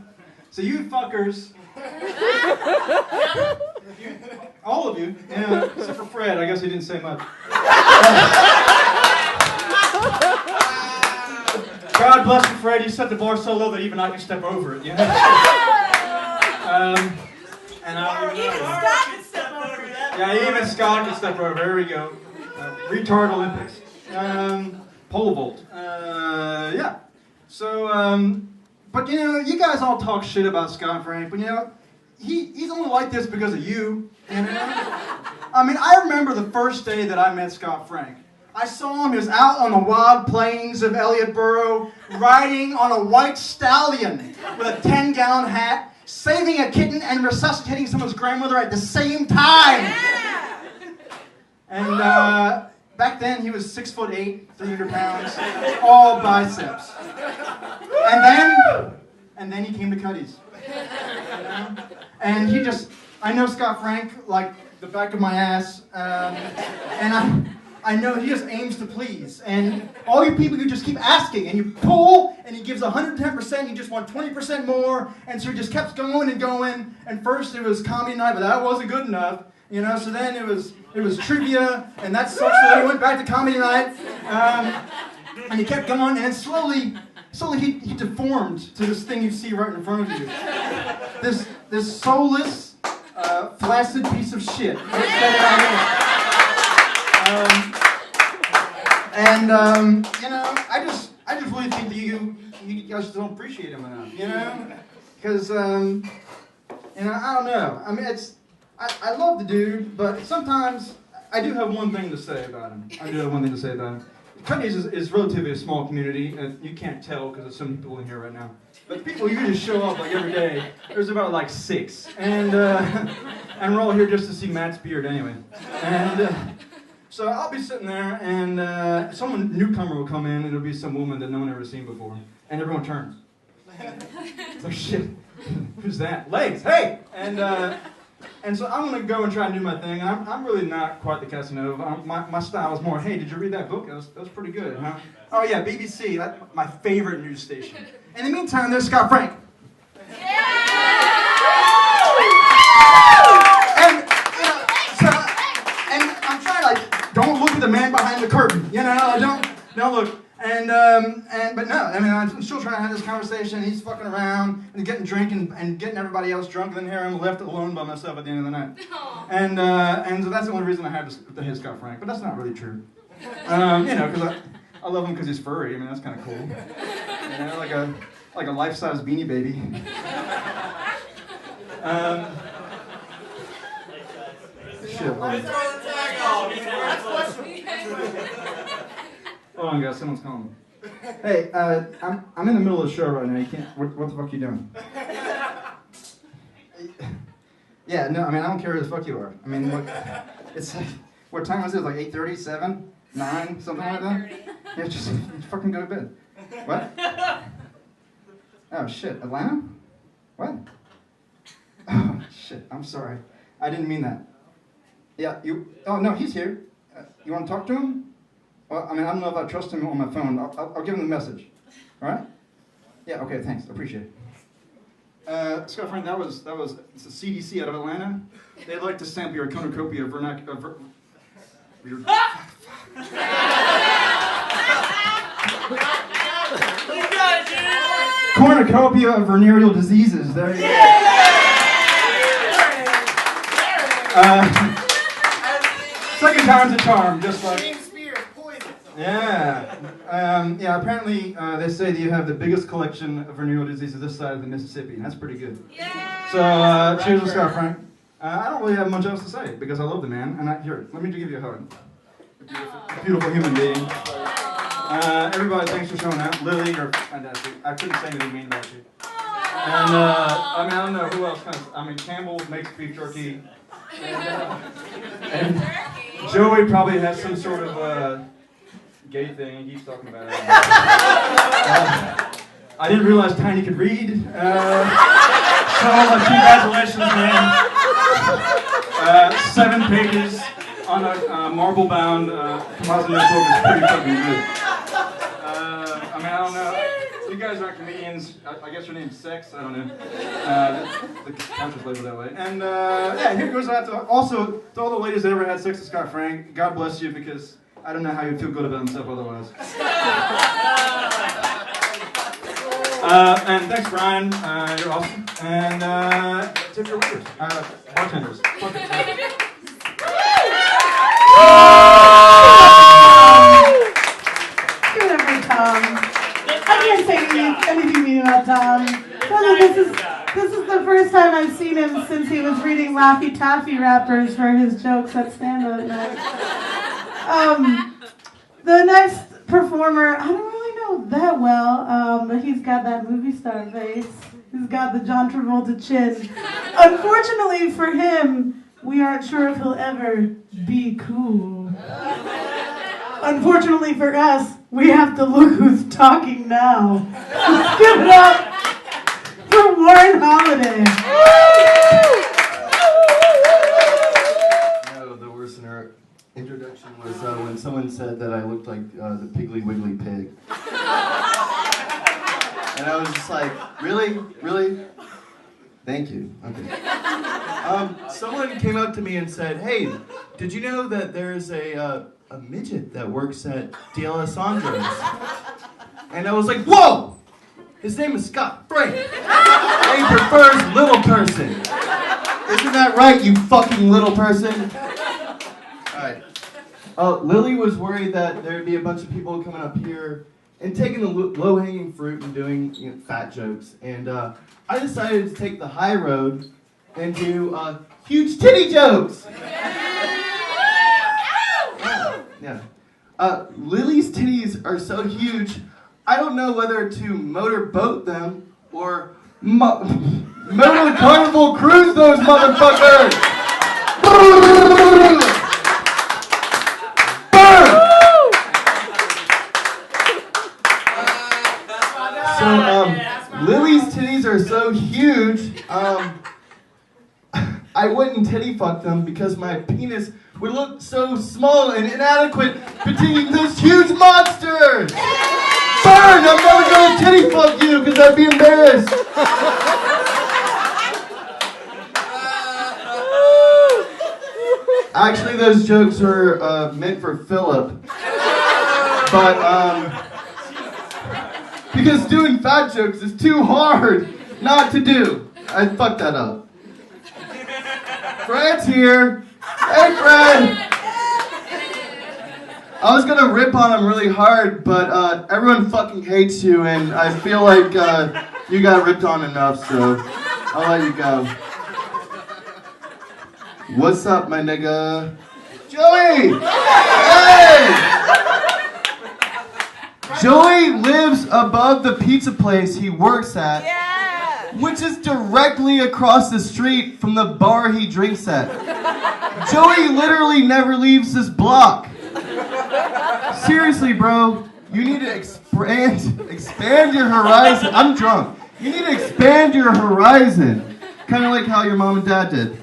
So you fuckers, all of you, except for Fred, I guess he didn't say much. God bless you, Fred. You set the bar so low that even I can step over it, you know? And even Scott can step over that. Yeah, even Scott can step over. There we go. Retard Olympics. Pole vault. Yeah. So, but you know, you guys all talk shit about Scott Frank, but you know, he's only like this because of you. You know? I mean, I remember the first day that I met Scott Frank. I saw him, he was out on the wild plains of Elliotborough, riding on a white stallion with a 10-gallon hat, saving a kitten and resuscitating someone's grandmother at the same time. Yeah. And back then he was 6'8", 300 pounds, all biceps. And then he came to Cutty's. You know? And he just, I know Scott Frank like the back of my ass, and I know he just aims to please. And all you people who just keep asking, and you pull, and he gives 110%, you just want 20% more, and so he just kept going and going. And first it was comedy night, but that wasn't good enough, you know. So then it was trivia, and that sucked. So then he went back to comedy night, and he kept going, and slowly he deformed to this thing you see right in front of you. This soulless, flaccid piece of shit. You know, I just really think that you guys don't appreciate him enough, you know? Because, you know, I don't know. I mean, I love the dude, but sometimes I do have one thing to say about him. Cutty's is relatively a small community, and you can't tell because there's so many people in here right now. But the people usually show up like every day. There's about like 6, and we're all here just to see Matt's beard anyway. And so I'll be sitting there, and some newcomer will come in, and it'll be some woman that no one ever seen before, and everyone turns. It's like, shit, who's that? Legs, hey! And so I'm going to go and try and do my thing. I'm really not quite the Casanova. My style is more, hey, did you read that book? That was pretty good, huh? Oh yeah, BBC, that's my favorite news station. In the meantime, there's Scott Frank. Yeah! And I'm trying to, like, don't look at the man behind the curtain, you know? Don't look. But no, I mean, I'm still trying to have this conversation. He's fucking around and getting drunk and getting everybody else drunk, and then here I'm left alone by myself at the end of the night. And so that's the only reason I have to hit Scott Frank, but that's not really true. Because I love him because he's furry. I mean, that's kind of cool. Like a life-size Beanie Baby. Shit. Hold on, guys. Someone's calling me. Hey, I'm in the middle of the show right now. You can't. What the fuck are you doing? Yeah, no. I mean, I don't care who the fuck you are. I mean, look, it's like, what time is it? Like 8:30, 7, 9, something like that. Yeah, just fucking go to bed. What? Oh shit, Atlanta? What? Oh shit. I'm sorry. I didn't mean that. Yeah, you. Oh no, he's here. You want to talk to him? Well, I mean, I don't know if I trust him on my phone. I'll give him the message. All right? Yeah. Okay. Thanks. Appreciate it. Scott Frank, that was it's a CDC out of Atlanta. They'd like to sample your cornucopia of cornucopia of venereal diseases. There you go. Second time's a charm, just like. Yeah. Apparently, they say that you have the biggest collection of venereal diseases this side of the Mississippi, and that's pretty good. Yeah. So, cheers to Scott Frank. I don't really have much else to say, because I love the man, and here, let me give you a hug. A beautiful human being. Everybody, thanks for showing up. Lily, you're fantastic. I couldn't say anything mean about you. And, I don't know who else Campbell makes beef jerky. And Joey probably has some sort of, gay thing he keeps talking about. I didn't realize Tiny could read. So congratulations, man. 7 pages on a marble-bound composite notebook is pretty fucking good. I don't know. You guys aren't comedians. I guess your name's Sex. I don't know. The couch is labeled that way. And here goes out to all the ladies that ever had sex with Scott Frank. God bless you, because I don't know how you'd feel good about himself otherwise. And thanks, Brian. You're awesome. And tip your waiters. Bartenders. Fuck it. Good every Tom. I can't say anything mean about Tom. This is the first time I've seen him since he was reading Laffy Taffy rappers for his jokes at stand-up night. The next performer, I don't really know that well, but he's got that movie star face. He's got the John Travolta chin. Unfortunately for him, we aren't sure if he'll ever be cool. Unfortunately for us, we have to look who's talking now. Let's give it up for Warren Holiday. The worst introduction was when someone said that I looked like the Piggly Wiggly pig. And I was just like, really? Really? Thank you. Okay. Someone came up to me and said, hey, did you know that there's a midget that works at D'Alessandro's? And I was like, whoa! His name is Scott Frank. And he prefers little person. Isn't that right, you fucking little person? Alright. Lily was worried that there'd be a bunch of people coming up here and taking the low-hanging fruit and doing fat jokes. And I decided to take the high road and do huge titty jokes. Yeah. Lily's titties are so huge, I don't know whether to motorboat them or motor carnival cruise those motherfuckers. So, Lily's titties are so huge, I wouldn't titty fuck them because my penis would look so small and inadequate between those huge monsters! Burn! I'm never gonna titty fuck you because I'd be embarrassed! Actually, those jokes were meant for Philip. But Because doing fat jokes is too hard not to do. I fucked that up. Fred's here. Hey, Fred. I was gonna rip on him really hard, but everyone fucking hates you, and I feel like you got ripped on enough, so I'll let you go. What's up, my nigga? Joey! Hey! Joey lives above the pizza place he works at, which is directly across the street from the bar he drinks at. Joey literally never leaves this block. Seriously, bro, you need to expand your horizon. I'm drunk. You need to expand your horizon. Kind of like how your mom and dad did.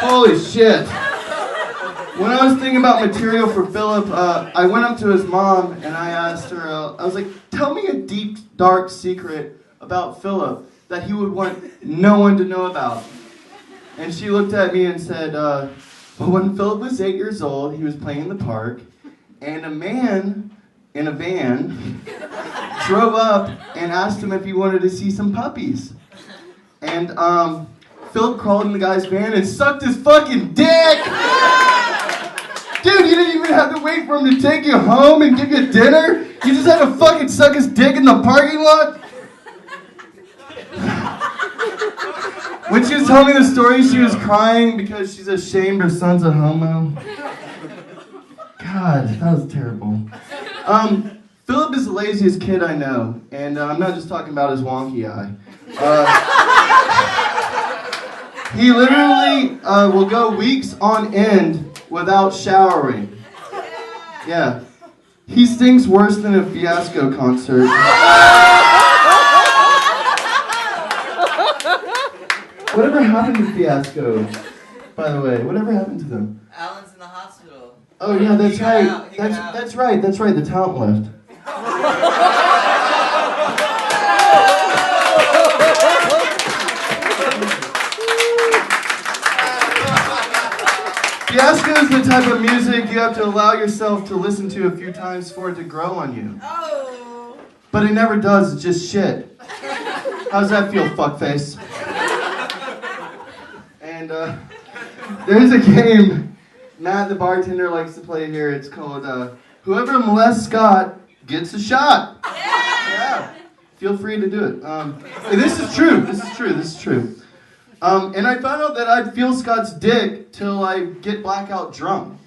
Holy shit. When I was thinking about material for Philip, I went up to his mom and I asked her, I was like, tell me a deep, dark secret about Philip that he would want no one to know about. And she looked at me and said, well, when Philip was 8 years old, he was playing in the park, and a man in a van drove up and asked him if he wanted to see some puppies. And Philip crawled in the guy's van and sucked his fucking dick! Dude, you didn't even have to wait for him to take you home and give you dinner? You just had to fucking suck his dick in the parking lot? When she was telling me the story, she was crying because she's ashamed her son's a homo. God, that was terrible. Philip is the laziest kid I know, and I'm not just talking about his wonky eye. He literally will go weeks on end without showering. Yeah. He stinks worse than a Fiasco concert. Whatever happened to Fiasco, by the way? Whatever happened to them? Alan's in the hospital. Oh yeah, that's right. That's right. That's right. The talent left. Fiasco is the type of music you have to allow yourself to listen to a few times for it to grow on you. Oh. But it never does, it's just shit. How's that feel, fuckface? And there's a game Matt, the bartender, likes to play here. It's called Whoever Molests Scott Gets a Shot. Yeah. Feel free to do it. This is true. This is true. This is true. And I found out that I'd feel Scott's dick till I get blackout drunk.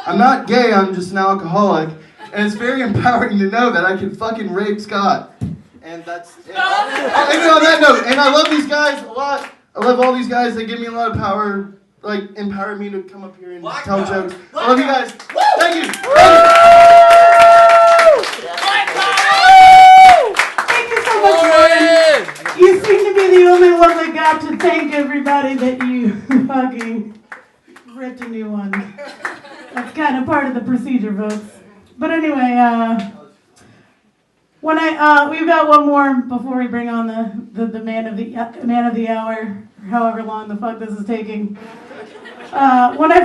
I'm not gay, I'm just an alcoholic. And it's very empowering to know that I can fucking rape Scott. And that's it. And on that note, and I love these guys a lot. I love all these guys. They give me a lot of power, like empower me to come up here and tell jokes. I love you guys. Thank you. Thank you so much, Ryan. You seem to be the only one that got to thank everybody that you fucking ripped a new one. That's kind of part of the procedure, folks. But anyway, when we've got one more before we bring on the man of the hour, however long the fuck this is taking. When I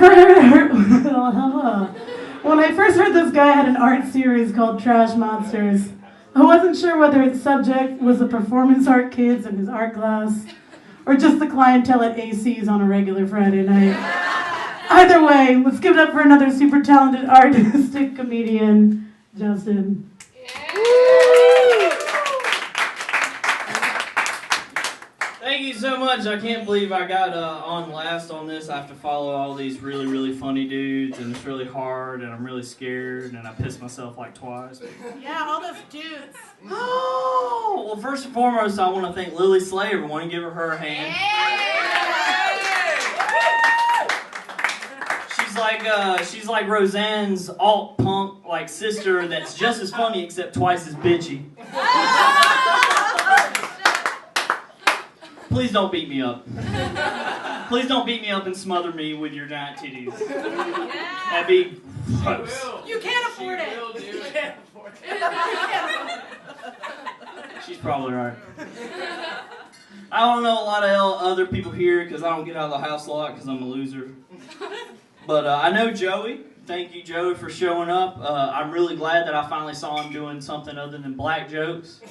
first heard this guy had an art series called Trash Monsters, I wasn't sure whether its subject was the performance art kids in his art class, or just the clientele at AC's on a regular Friday night. Either way, let's give it up for another super talented artistic comedian, Justin. Thank you so much. I can't believe I got on last on this. I have to follow all these really, really funny dudes, and it's really hard, and I'm really scared, and I pissed myself like twice. Yeah, all those dudes. Oh, well, first and foremost, I want to thank Lily Slay. Everyone, and give her a hand. She's like Roseanne's alt punk like sister that's just as funny except twice as bitchy. Please don't beat me up. Please don't beat me up and smother me with your giant titties. That'd be gross. You can't afford it. You can't afford it. She's probably right. I don't know a lot of other people here because I don't get out of the house a lot because I'm a loser. But I know Joey. Thank you, Joey, for showing up. I'm really glad that I finally saw him doing something other than black jokes.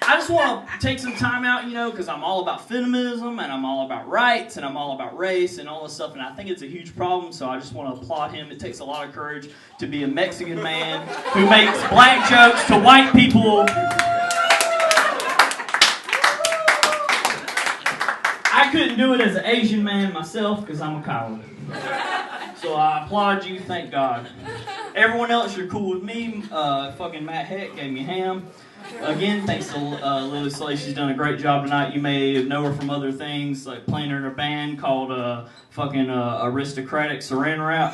I just want to take some time out, because I'm all about feminism, and I'm all about rights, and I'm all about race, and all this stuff, and I think it's a huge problem, so I just want to applaud him. It takes a lot of courage to be a Mexican man who makes black jokes to white people. I couldn't do it as an Asian man myself, because I'm a coward. So I applaud you, thank God. Everyone else, you're cool with me. Fucking Matt Heck gave me ham. Again, thanks to Lily Slay. She's done a great job tonight. You may know her from other things, like playing in her band called Aristocratic Saran Wrap.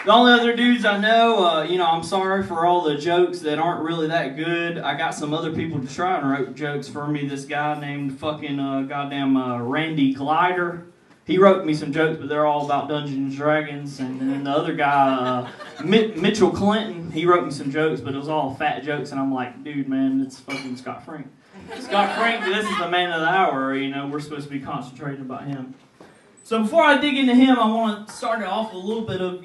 The only other dudes I know, I'm sorry for all the jokes that aren't really that good. I got some other people to try and write jokes for me. This guy named Randy Glider. He wrote me some jokes, but they're all about Dungeons and Dragons. And then the other guy, Mitchell Clinton, he wrote me some jokes, but it was all fat jokes. And I'm like, dude, man, it's fucking Scott Frank. Scott Frank, this is the man of the hour. We're supposed to be concentrating about him. So before I dig into him, I want to start it off with a little bit of,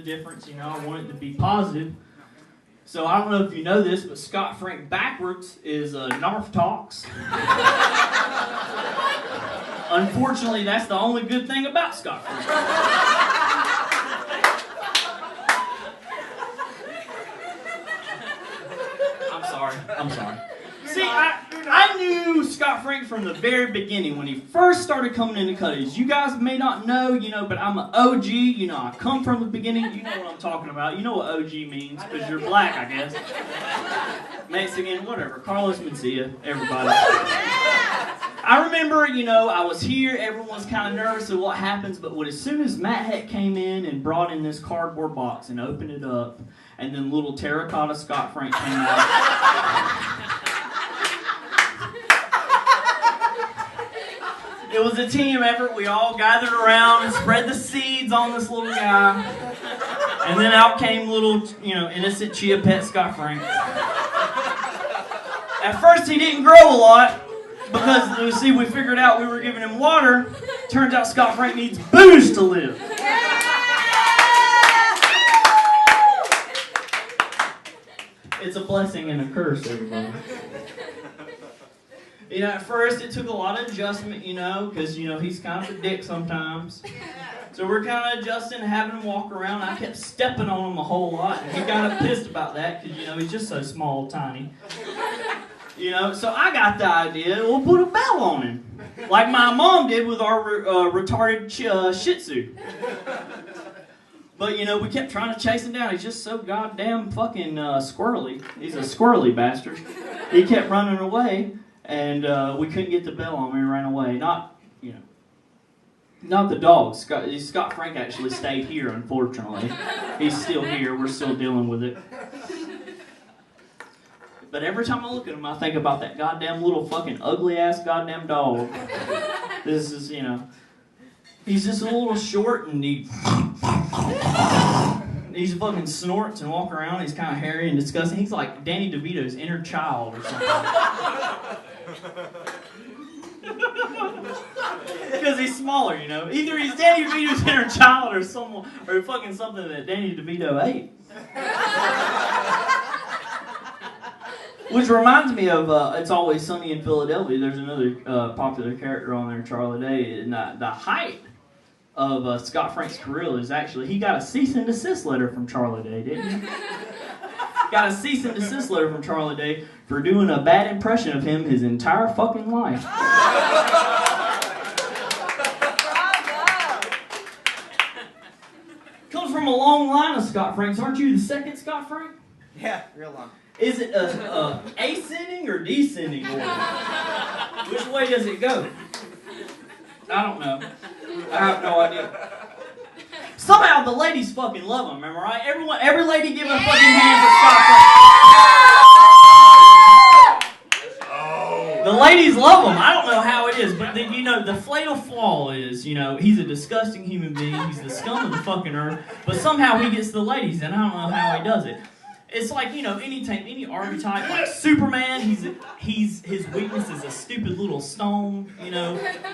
difference. I want it to be positive. So I don't know if you know this, but Scott Frank backwards is Narf Talks. Unfortunately, that's the only good thing about Scott Frank. I'm sorry. See, I knew Scott Frank from the very beginning when he first started coming into Cutty's. You guys may not know, but I'm an OG. I come from the beginning. You know what I'm talking about. You know what OG means because you're black, I guess. Mexican, whatever. Carlos Mencia, everybody. I remember, I was here. Everyone was kind of nervous of what happens, but as soon as Matt Heck came in and brought in this cardboard box and opened it up, and then little terracotta Scott Frank came out. It was a team effort. We all gathered around and spread the seeds on this little guy. And then out came little, innocent chia pet Scott Frank. At first he didn't grow a lot because, we figured out we were giving him water. Turns out Scott Frank needs booze to live. It's a blessing and a curse, everybody. At first it took a lot of adjustment, because, he's kind of a dick sometimes. So we're kind of adjusting, having him walk around. I kept stepping on him a whole lot, and he got pissed about that, because, he's just so small, tiny. So I got the idea, we'll put a bell on him. Like my mom did with our retarded Shih Tzu. But, we kept trying to chase him down. He's just so goddamn fucking squirrely. He's a squirrely bastard. He kept running away. And we couldn't get the bell on him. He ran away. Not the dog. Scott Frank actually stayed here, unfortunately. He's still here. We're still dealing with it. But every time I look at him, I think about that goddamn little fucking ugly-ass goddamn dog. This is, he's just a little short and he fucking snorts and walks around. He's kind of hairy and disgusting. He's like Danny DeVito's inner child or something. Because he's smaller, Either he's Danny DeVito's inner child or fucking something that Danny DeVito ate. Which reminds me of It's Always Sunny in Philadelphia. There's another popular character on there, Charlie Day. And the height of Scott Frank's career is actually, he got a cease and desist letter from Charlie Day, didn't he? Got a cease and desist letter from Charlie Day for doing a bad impression of him his entire fucking life. Comes from a long line of Scott Franks. Aren't you the second Scott Frank? Yeah, real long. Is it ascending or descending order? Which way does it go? I don't know. I have no idea. Somehow the ladies fucking love him, am I right? Every lady give a fucking hand for Scott Frank. The ladies love him. I don't know how it is, but the fatal flaw is, he's a disgusting human being. He's the scum of the fucking earth. But somehow he gets the ladies, and I don't know how he does it. It's like, any archetype, like Superman, his weakness is a stupid little stone,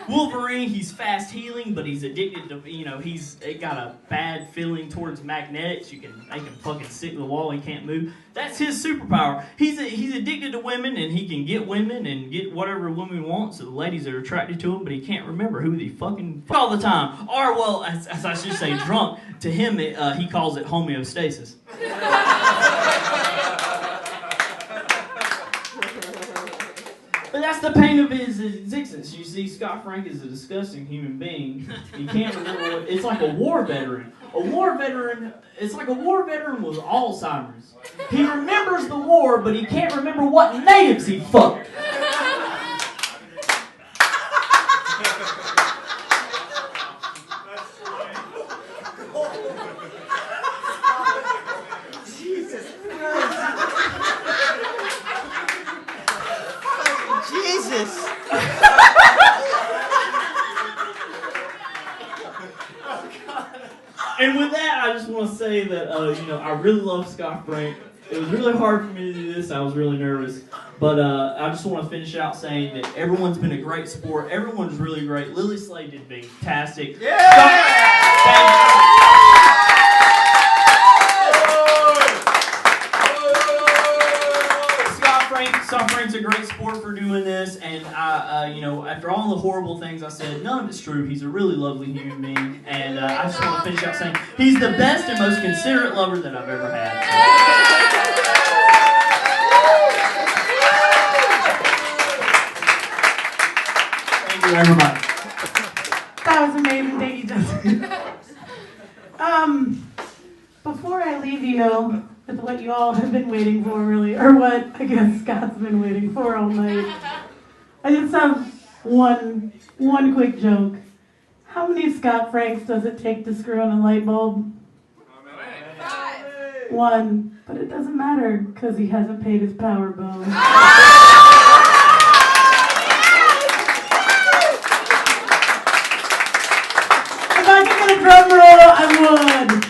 Wolverine, he's fast healing, but he's addicted to, he's got a bad feeling towards magnetics. You can make him fucking stick to the wall, he can't move. That's his superpower. He's addicted to women, and he can get women and get whatever women want, so the ladies are attracted to him, but he can't remember who they fucking all the time. Or, well, as I should say, drunk. To him, he calls it homeostasis. But that's the pain of his existence. You see, Scott Frank is a disgusting human being. He can't remember it's like a war veteran. It's like a war veteran with Alzheimer's. He remembers the war, but he can't remember what natives he fucked. Jesus! And with that, I just want to say that, I really love Scott Frank. It was really hard for me to do this. I was really nervous. But I just want to finish out saying that everyone's been a great sport. Everyone's really great. Lily Slade did fantastic. Yeah! Scott Frank's a great sport for doing this, and after all the horrible things I said, none of it's true. He's a really lovely human being, and I just want to finish out saying he's the best and most considerate lover that I've ever had. Thank you, everybody. That was amazing. Thank you, Justin. Before I leave you with what you all have been waiting for, really, or what I guess Scott's been waiting for all night, I just have one quick joke. How many Scott Franks does it take to screw on a light bulb? 5. 1, but it doesn't matter because he hasn't paid his power bill. If I could get a drum roll, I would.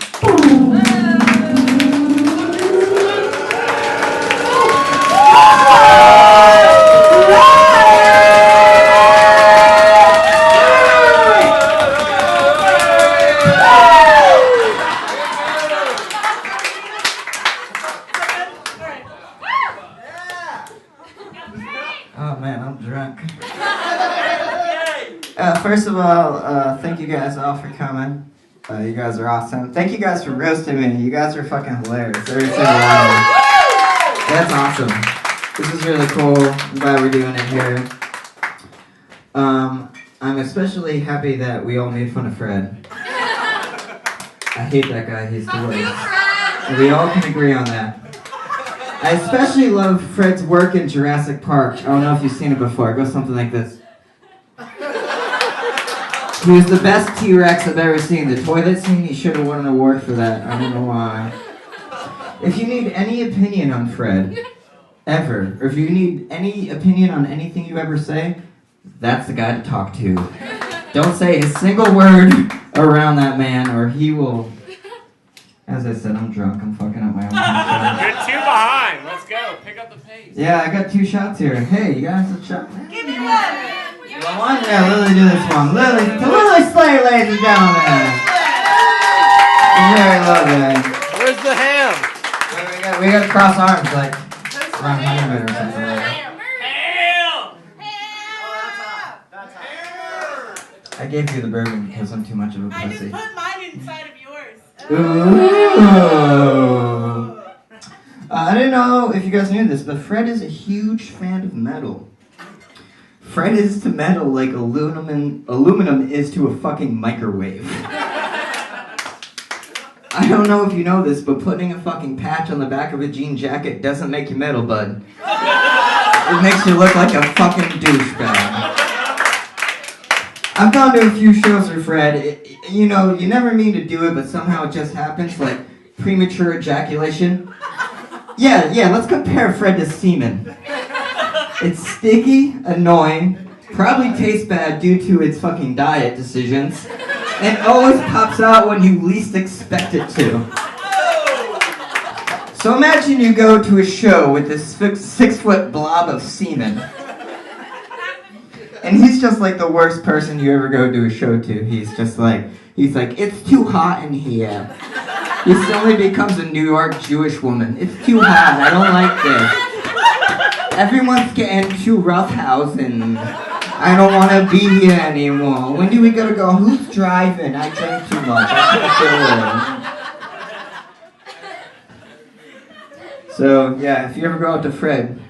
Oh man, I'm drunk. First of all, thank you guys all for coming. You guys are awesome. Thank you guys for roasting me. You guys are fucking hilarious. Every single one of you. That's awesome. This is really cool. I'm glad we're doing it here. I'm especially happy that we all made fun of Fred. I hate that guy. He's the worst. And we all can agree on that. I especially love Fred's work in Jurassic Park. I don't know if you've seen it before. It goes something like this. He was the best T-Rex I've ever seen. The toilet scene, he should have won an award for that. I don't know why. If you need any opinion on Fred, ever, or if you need any opinion on anything you ever say, that's the guy to talk to. Don't say a single word around that man, or he will... As I said, I'm drunk. I'm fucking up my own mind. You're 2 behind. Let's go. Pick up the pace. Yeah, I got 2 shots here. Hey, you guys a shot? Give me one. Well, one? Yeah, Lily, do this one. Lily Slayer, ladies and gentlemen. Very low, guys. Where's the ham? We gotta cross arms, like around Hammer or something like that. I gave you the bourbon because I'm too much of a I just pussy. put mine inside of yours. Ooh. I didn't know if you guys knew this, but Fred is a huge fan of metal. Fred is to metal like aluminum is to a fucking microwave. I don't know if you know this, but putting a fucking patch on the back of a jean jacket doesn't make you metal, bud. It makes you look like a fucking douchebag. I've gone to a few shows with Fred. You never mean to do it, but somehow it just happens, like premature ejaculation. Yeah, let's compare Fred to semen. It's sticky, annoying, Probably tastes bad due to its fucking diet decisions. And always pops out when you least expect it to. So imagine you go to a show with this 6-foot blob of semen. And he's just like the worst person you ever go to a show to. He's like, it's too hot in here. He suddenly becomes a New York Jewish woman. It's too hot, I don't like this. Everyone's getting too roughhousing. I don't want to be here anymore. When do we gotta go? Who's driving? I drank too much. I can't do it. So, yeah, if you ever go out to Fred,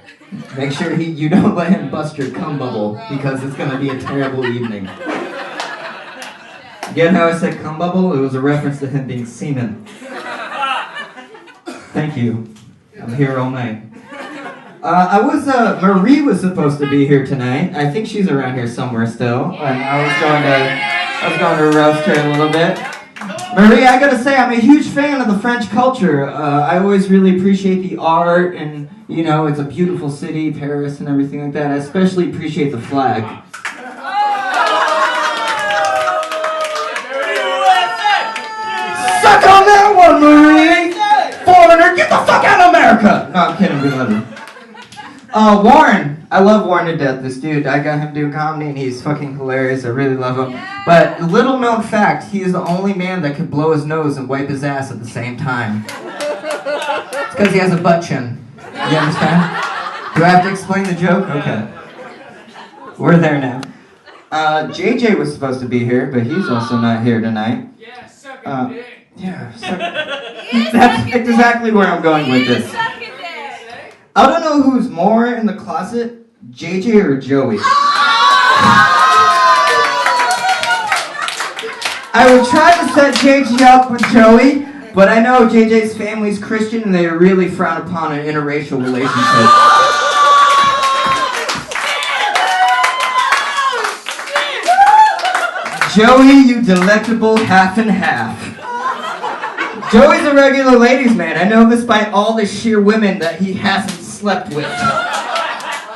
make sure you don't let him bust your cum bubble, because it's gonna be a terrible evening. Get how I said cum bubble? It was a reference to him being semen. Thank you. I'm here all night. Marie was supposed to be here tonight. I think she's around here somewhere still. And I was going to roast her a little bit. Marie, I gotta say, I'm a huge fan of the French culture. I always really appreciate the art, and it's a beautiful city, Paris and everything like that. I especially appreciate the flag. Suck on that one, Marie! Foreigner, get the fuck out of America! No, I'm kidding, we love you. Warren. I love Warren to death, this dude. I got him doing comedy and he's fucking hilarious. I really love him. But little known fact, he is the only man that could blow his nose and wipe his ass at the same time. It's because he has a butt chin. You understand? Do I have to explain the joke? Okay. We're there now. JJ was supposed to be here, but he's also not here tonight. Yeah, suck a dick. Yeah, that's exactly where I'm going with this. I don't know who's more in the closet, JJ or Joey. I would try to set JJ up with Joey, but I know JJ's family's Christian and they really frown upon an interracial relationship. Joey, you delectable half and half. Joey's a regular ladies' man. I know this by all the sheer women that he hasn't slept with.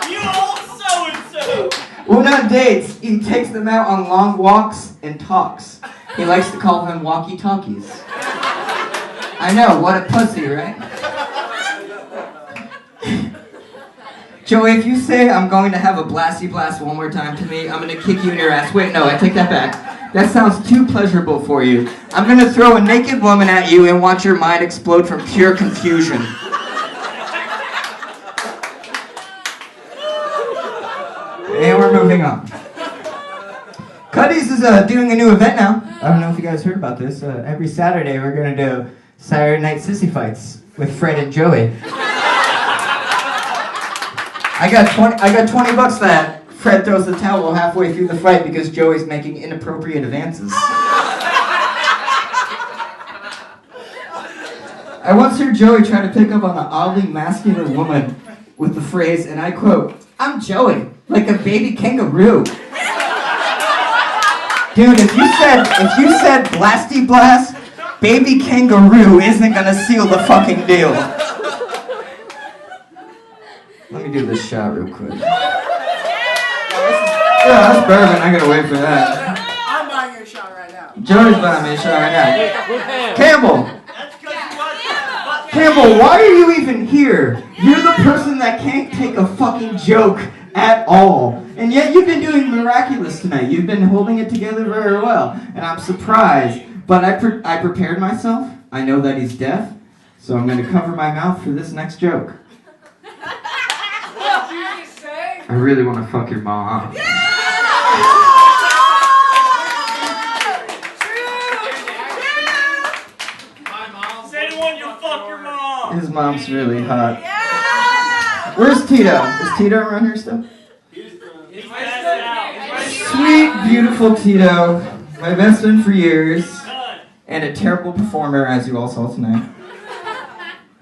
You old so-and-so! When on dates, he takes them out on long walks and talks. He likes to call them walkie-talkies. I know, what a pussy, right? Joey, if you say I'm going to have a blasty blast one more time to me, I'm going to kick you in your ass. Wait, no, I take that back. That sounds too pleasurable for you. I'm going to throw a naked woman at you and watch your mind explode from pure confusion. And we're moving on. Cutty's is doing a new event now. I don't know if you guys heard about this. Every Saturday we're going to do Saturday Night Sissy Fights with Fred and Joey. I got 20 bucks for that. Fred throws the towel halfway through the fight because Joey's making inappropriate advances. I once heard Joey try to pick up on an oddly masculine woman with the phrase, and I quote, "I'm Joey, like a baby kangaroo." Dude, if you said blasty blast, baby kangaroo isn't gonna seal the fucking deal. Let me do this shot real quick. Yeah, that's bourbon. I gotta wait for that. I'm buying you a shot right now. Joey's buying me a shot right now. Campbell! Campbell, why are you even here? You're the person that can't take a fucking joke at all. And yet you've been doing miraculous tonight. You've been holding it together very well. And I'm surprised. But I prepared myself. I know that he's deaf. So I'm going to cover my mouth for this next joke. What did you say? I really want to fuck your mom. His mom's really hot. Yeah! Where's Tito? Is Tito around here still? Sweet, beautiful Tito. My best friend for years. And a terrible performer, as you all saw tonight.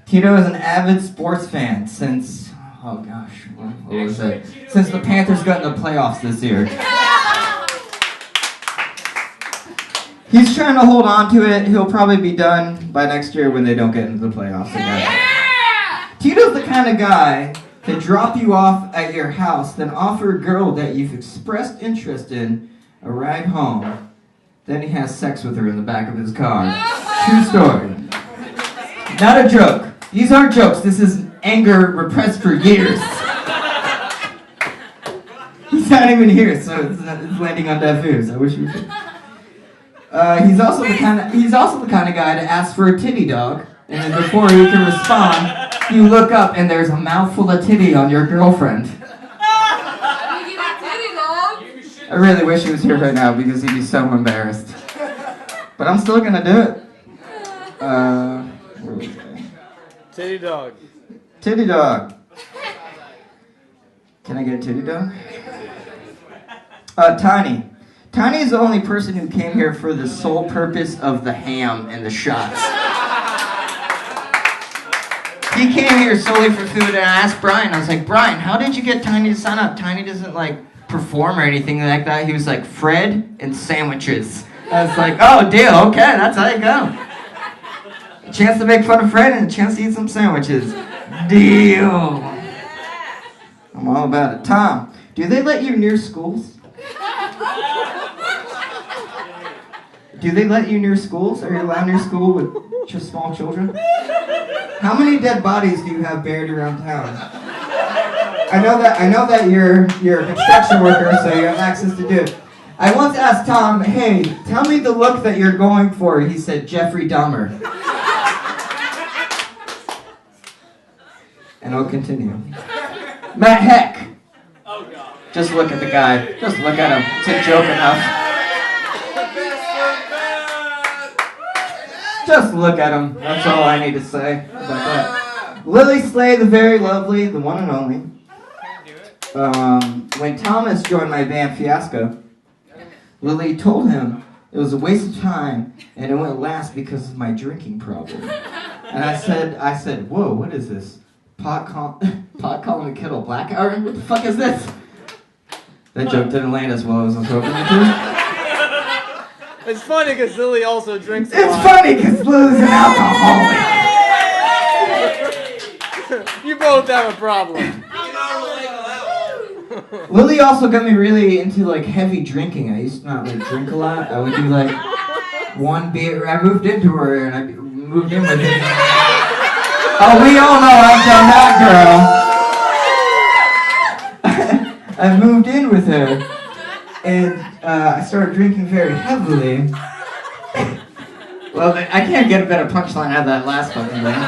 Tito is an avid sports fan since, oh gosh, what was it? Since the Panthers got in the playoffs this year. He's trying to hold on to it. He'll probably be done by next year when they don't get into the playoffs again. Yeah! Tito's the kind of guy to drop you off at your house, then offer a girl that you've expressed interest in a ride home. Then he has sex with her in the back of his car. True story. Not a joke. These aren't jokes. This is anger repressed for years. He's not even here, so it's landing on deaf ears. I wish we could. He's also the kind of guy to ask for a titty dog, and then before he can respond, you look up and there's a mouthful of titty on your girlfriend. I really wish he was here right now because he'd be so embarrassed. But I'm still gonna do it. Where was I? Titty dog. Titty dog. Can I get a titty dog? Tiny. Tiny is the only person who came here for the sole purpose of the ham and the shots. He came here solely for food, and I asked Brian, I was like, Brian, how did you get Tiny to sign up? Tiny doesn't, perform or anything like that. He was like, Fred and sandwiches. I was like, oh, deal, okay, that's how you go. A chance to make fun of Fred and a chance to eat some sandwiches. Deal. I'm all about it. Tom, do they let you near schools? Do they let you near schools? Are you allowed near school with just small children? How many dead bodies do you have buried around town? I know that you're a construction worker, so you have access to do it. I once asked Tom, hey, tell me the look that you're going for. He said, Jeffrey Dahmer. And I'll continue. Matt Heck. Oh, God. Just look at the guy. Just look at him. It's a joke enough. Just look at him. That's all I need to say about that. Lily Slay, the very lovely, the one and only. When Thomas joined my band Fiasco, Lily told him it was a waste of time and it wouldn't last because of my drinking problem. And I said, whoa, what is this? Pot calling the kettle black? What the fuck is this? That joke didn't land as well as I was hoping it to. It's funny because Lily also drinks a lot. It's funny because Lily's an alcoholic. You both have a problem. Lily also got me really into heavy drinking. I used to not drink a lot. I would do one beer. I moved into her and I moved in with her. Oh, we all know I've done that, girl. I moved in with her and I started drinking very heavily. Well, I can't get a better punchline out of that last fucking thing.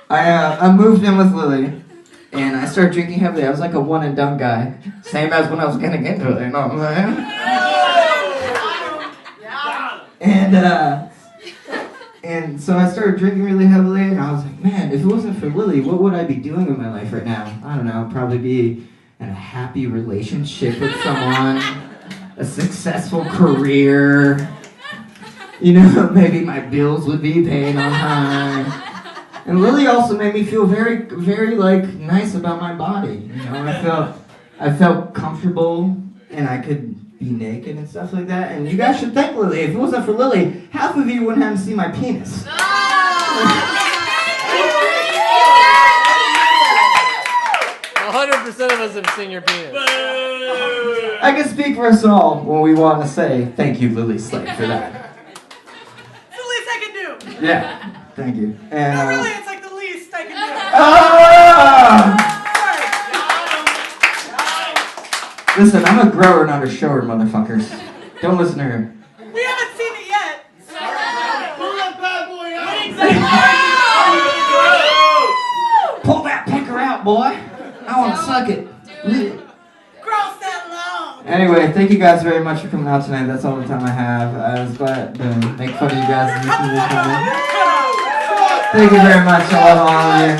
I moved in with Lily. And I started drinking heavily. I was like a one and done guy. Same as when I was getting into it, you know what I'm saying? And so I started drinking really heavily, and I was like, man, if it wasn't for Lily, what would I be doing in my life right now? I don't know, probably be in a happy relationship with someone, a successful career. You know, maybe my bills would be paid on time. And Lily also made me feel very, very nice about my body. You know, I felt comfortable, and I could be naked and stuff like that. And you guys should thank Lily. If it wasn't for Lily, half of you wouldn't have to see my penis. 100% of us have seen your penis. I can speak for us all when we want to say thank you, Lily Slate, for that. It's the least I can do. Yeah. Thank you. And, no, really, it's the least I can do. Listen, I'm a grower, not a shower, motherfuckers. Don't listen to her. We haven't seen it yet. Pull that bad boy out. Pull that pecker out, boy. I want to suck it. Cross that long. Anyway, thank you guys very much for coming out tonight. That's all the time I have. I was glad to make fun of you guys and listen to this moment. Thank you very much. I love all of you.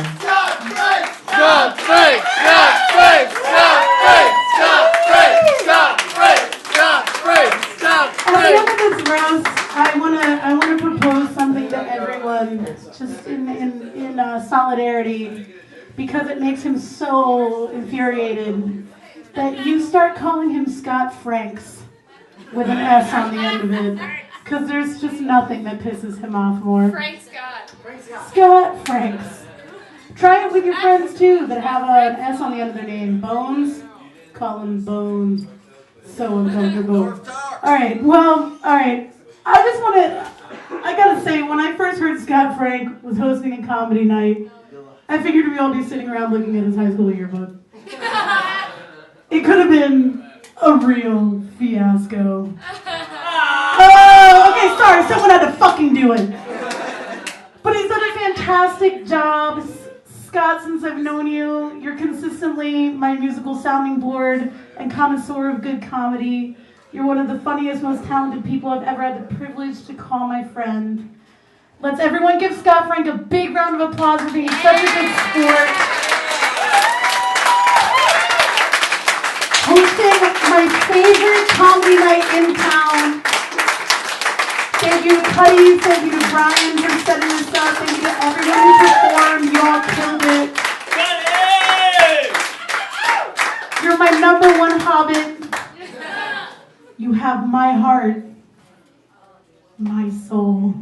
Stop fake! Stop fake! Stop fake! Stop fake! Stop fake! Stop fake! Stop At the end of this roast, I wanna propose something to everyone, just in solidarity, because it makes him so infuriated, that you start calling him Scott Franks with an S on the end of it. Because there's just nothing that pisses him off more. Frank Scott. Scott Franks. Try it with your friends too that have an S on the end of their name. Bones. Call them Bones. So uncomfortable. Alright, well, alright. I gotta say, when I first heard Scott Frank was hosting a comedy night, I figured we'd all be sitting around looking at his high school yearbook. It could have been a real fiasco. Oh, okay, sorry, someone had to fucking do it. But he's done a fantastic job. Scott, since I've known you, you're consistently my musical sounding board and connoisseur of good comedy. You're one of the funniest, most talented people I've ever had the privilege to call my friend. Let's everyone give Scott Frank a big round of applause for being such a good sport. Hosting my favorite comedy night in town. Thank you to Cutty, thank you to Brian for setting this up, thank you to everyone who performed, you all killed it. You're my #1 hobbit. You have my heart, my soul,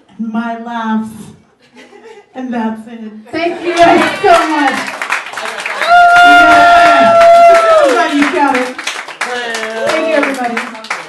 and my laughs, and that's it. Thank you guys so much.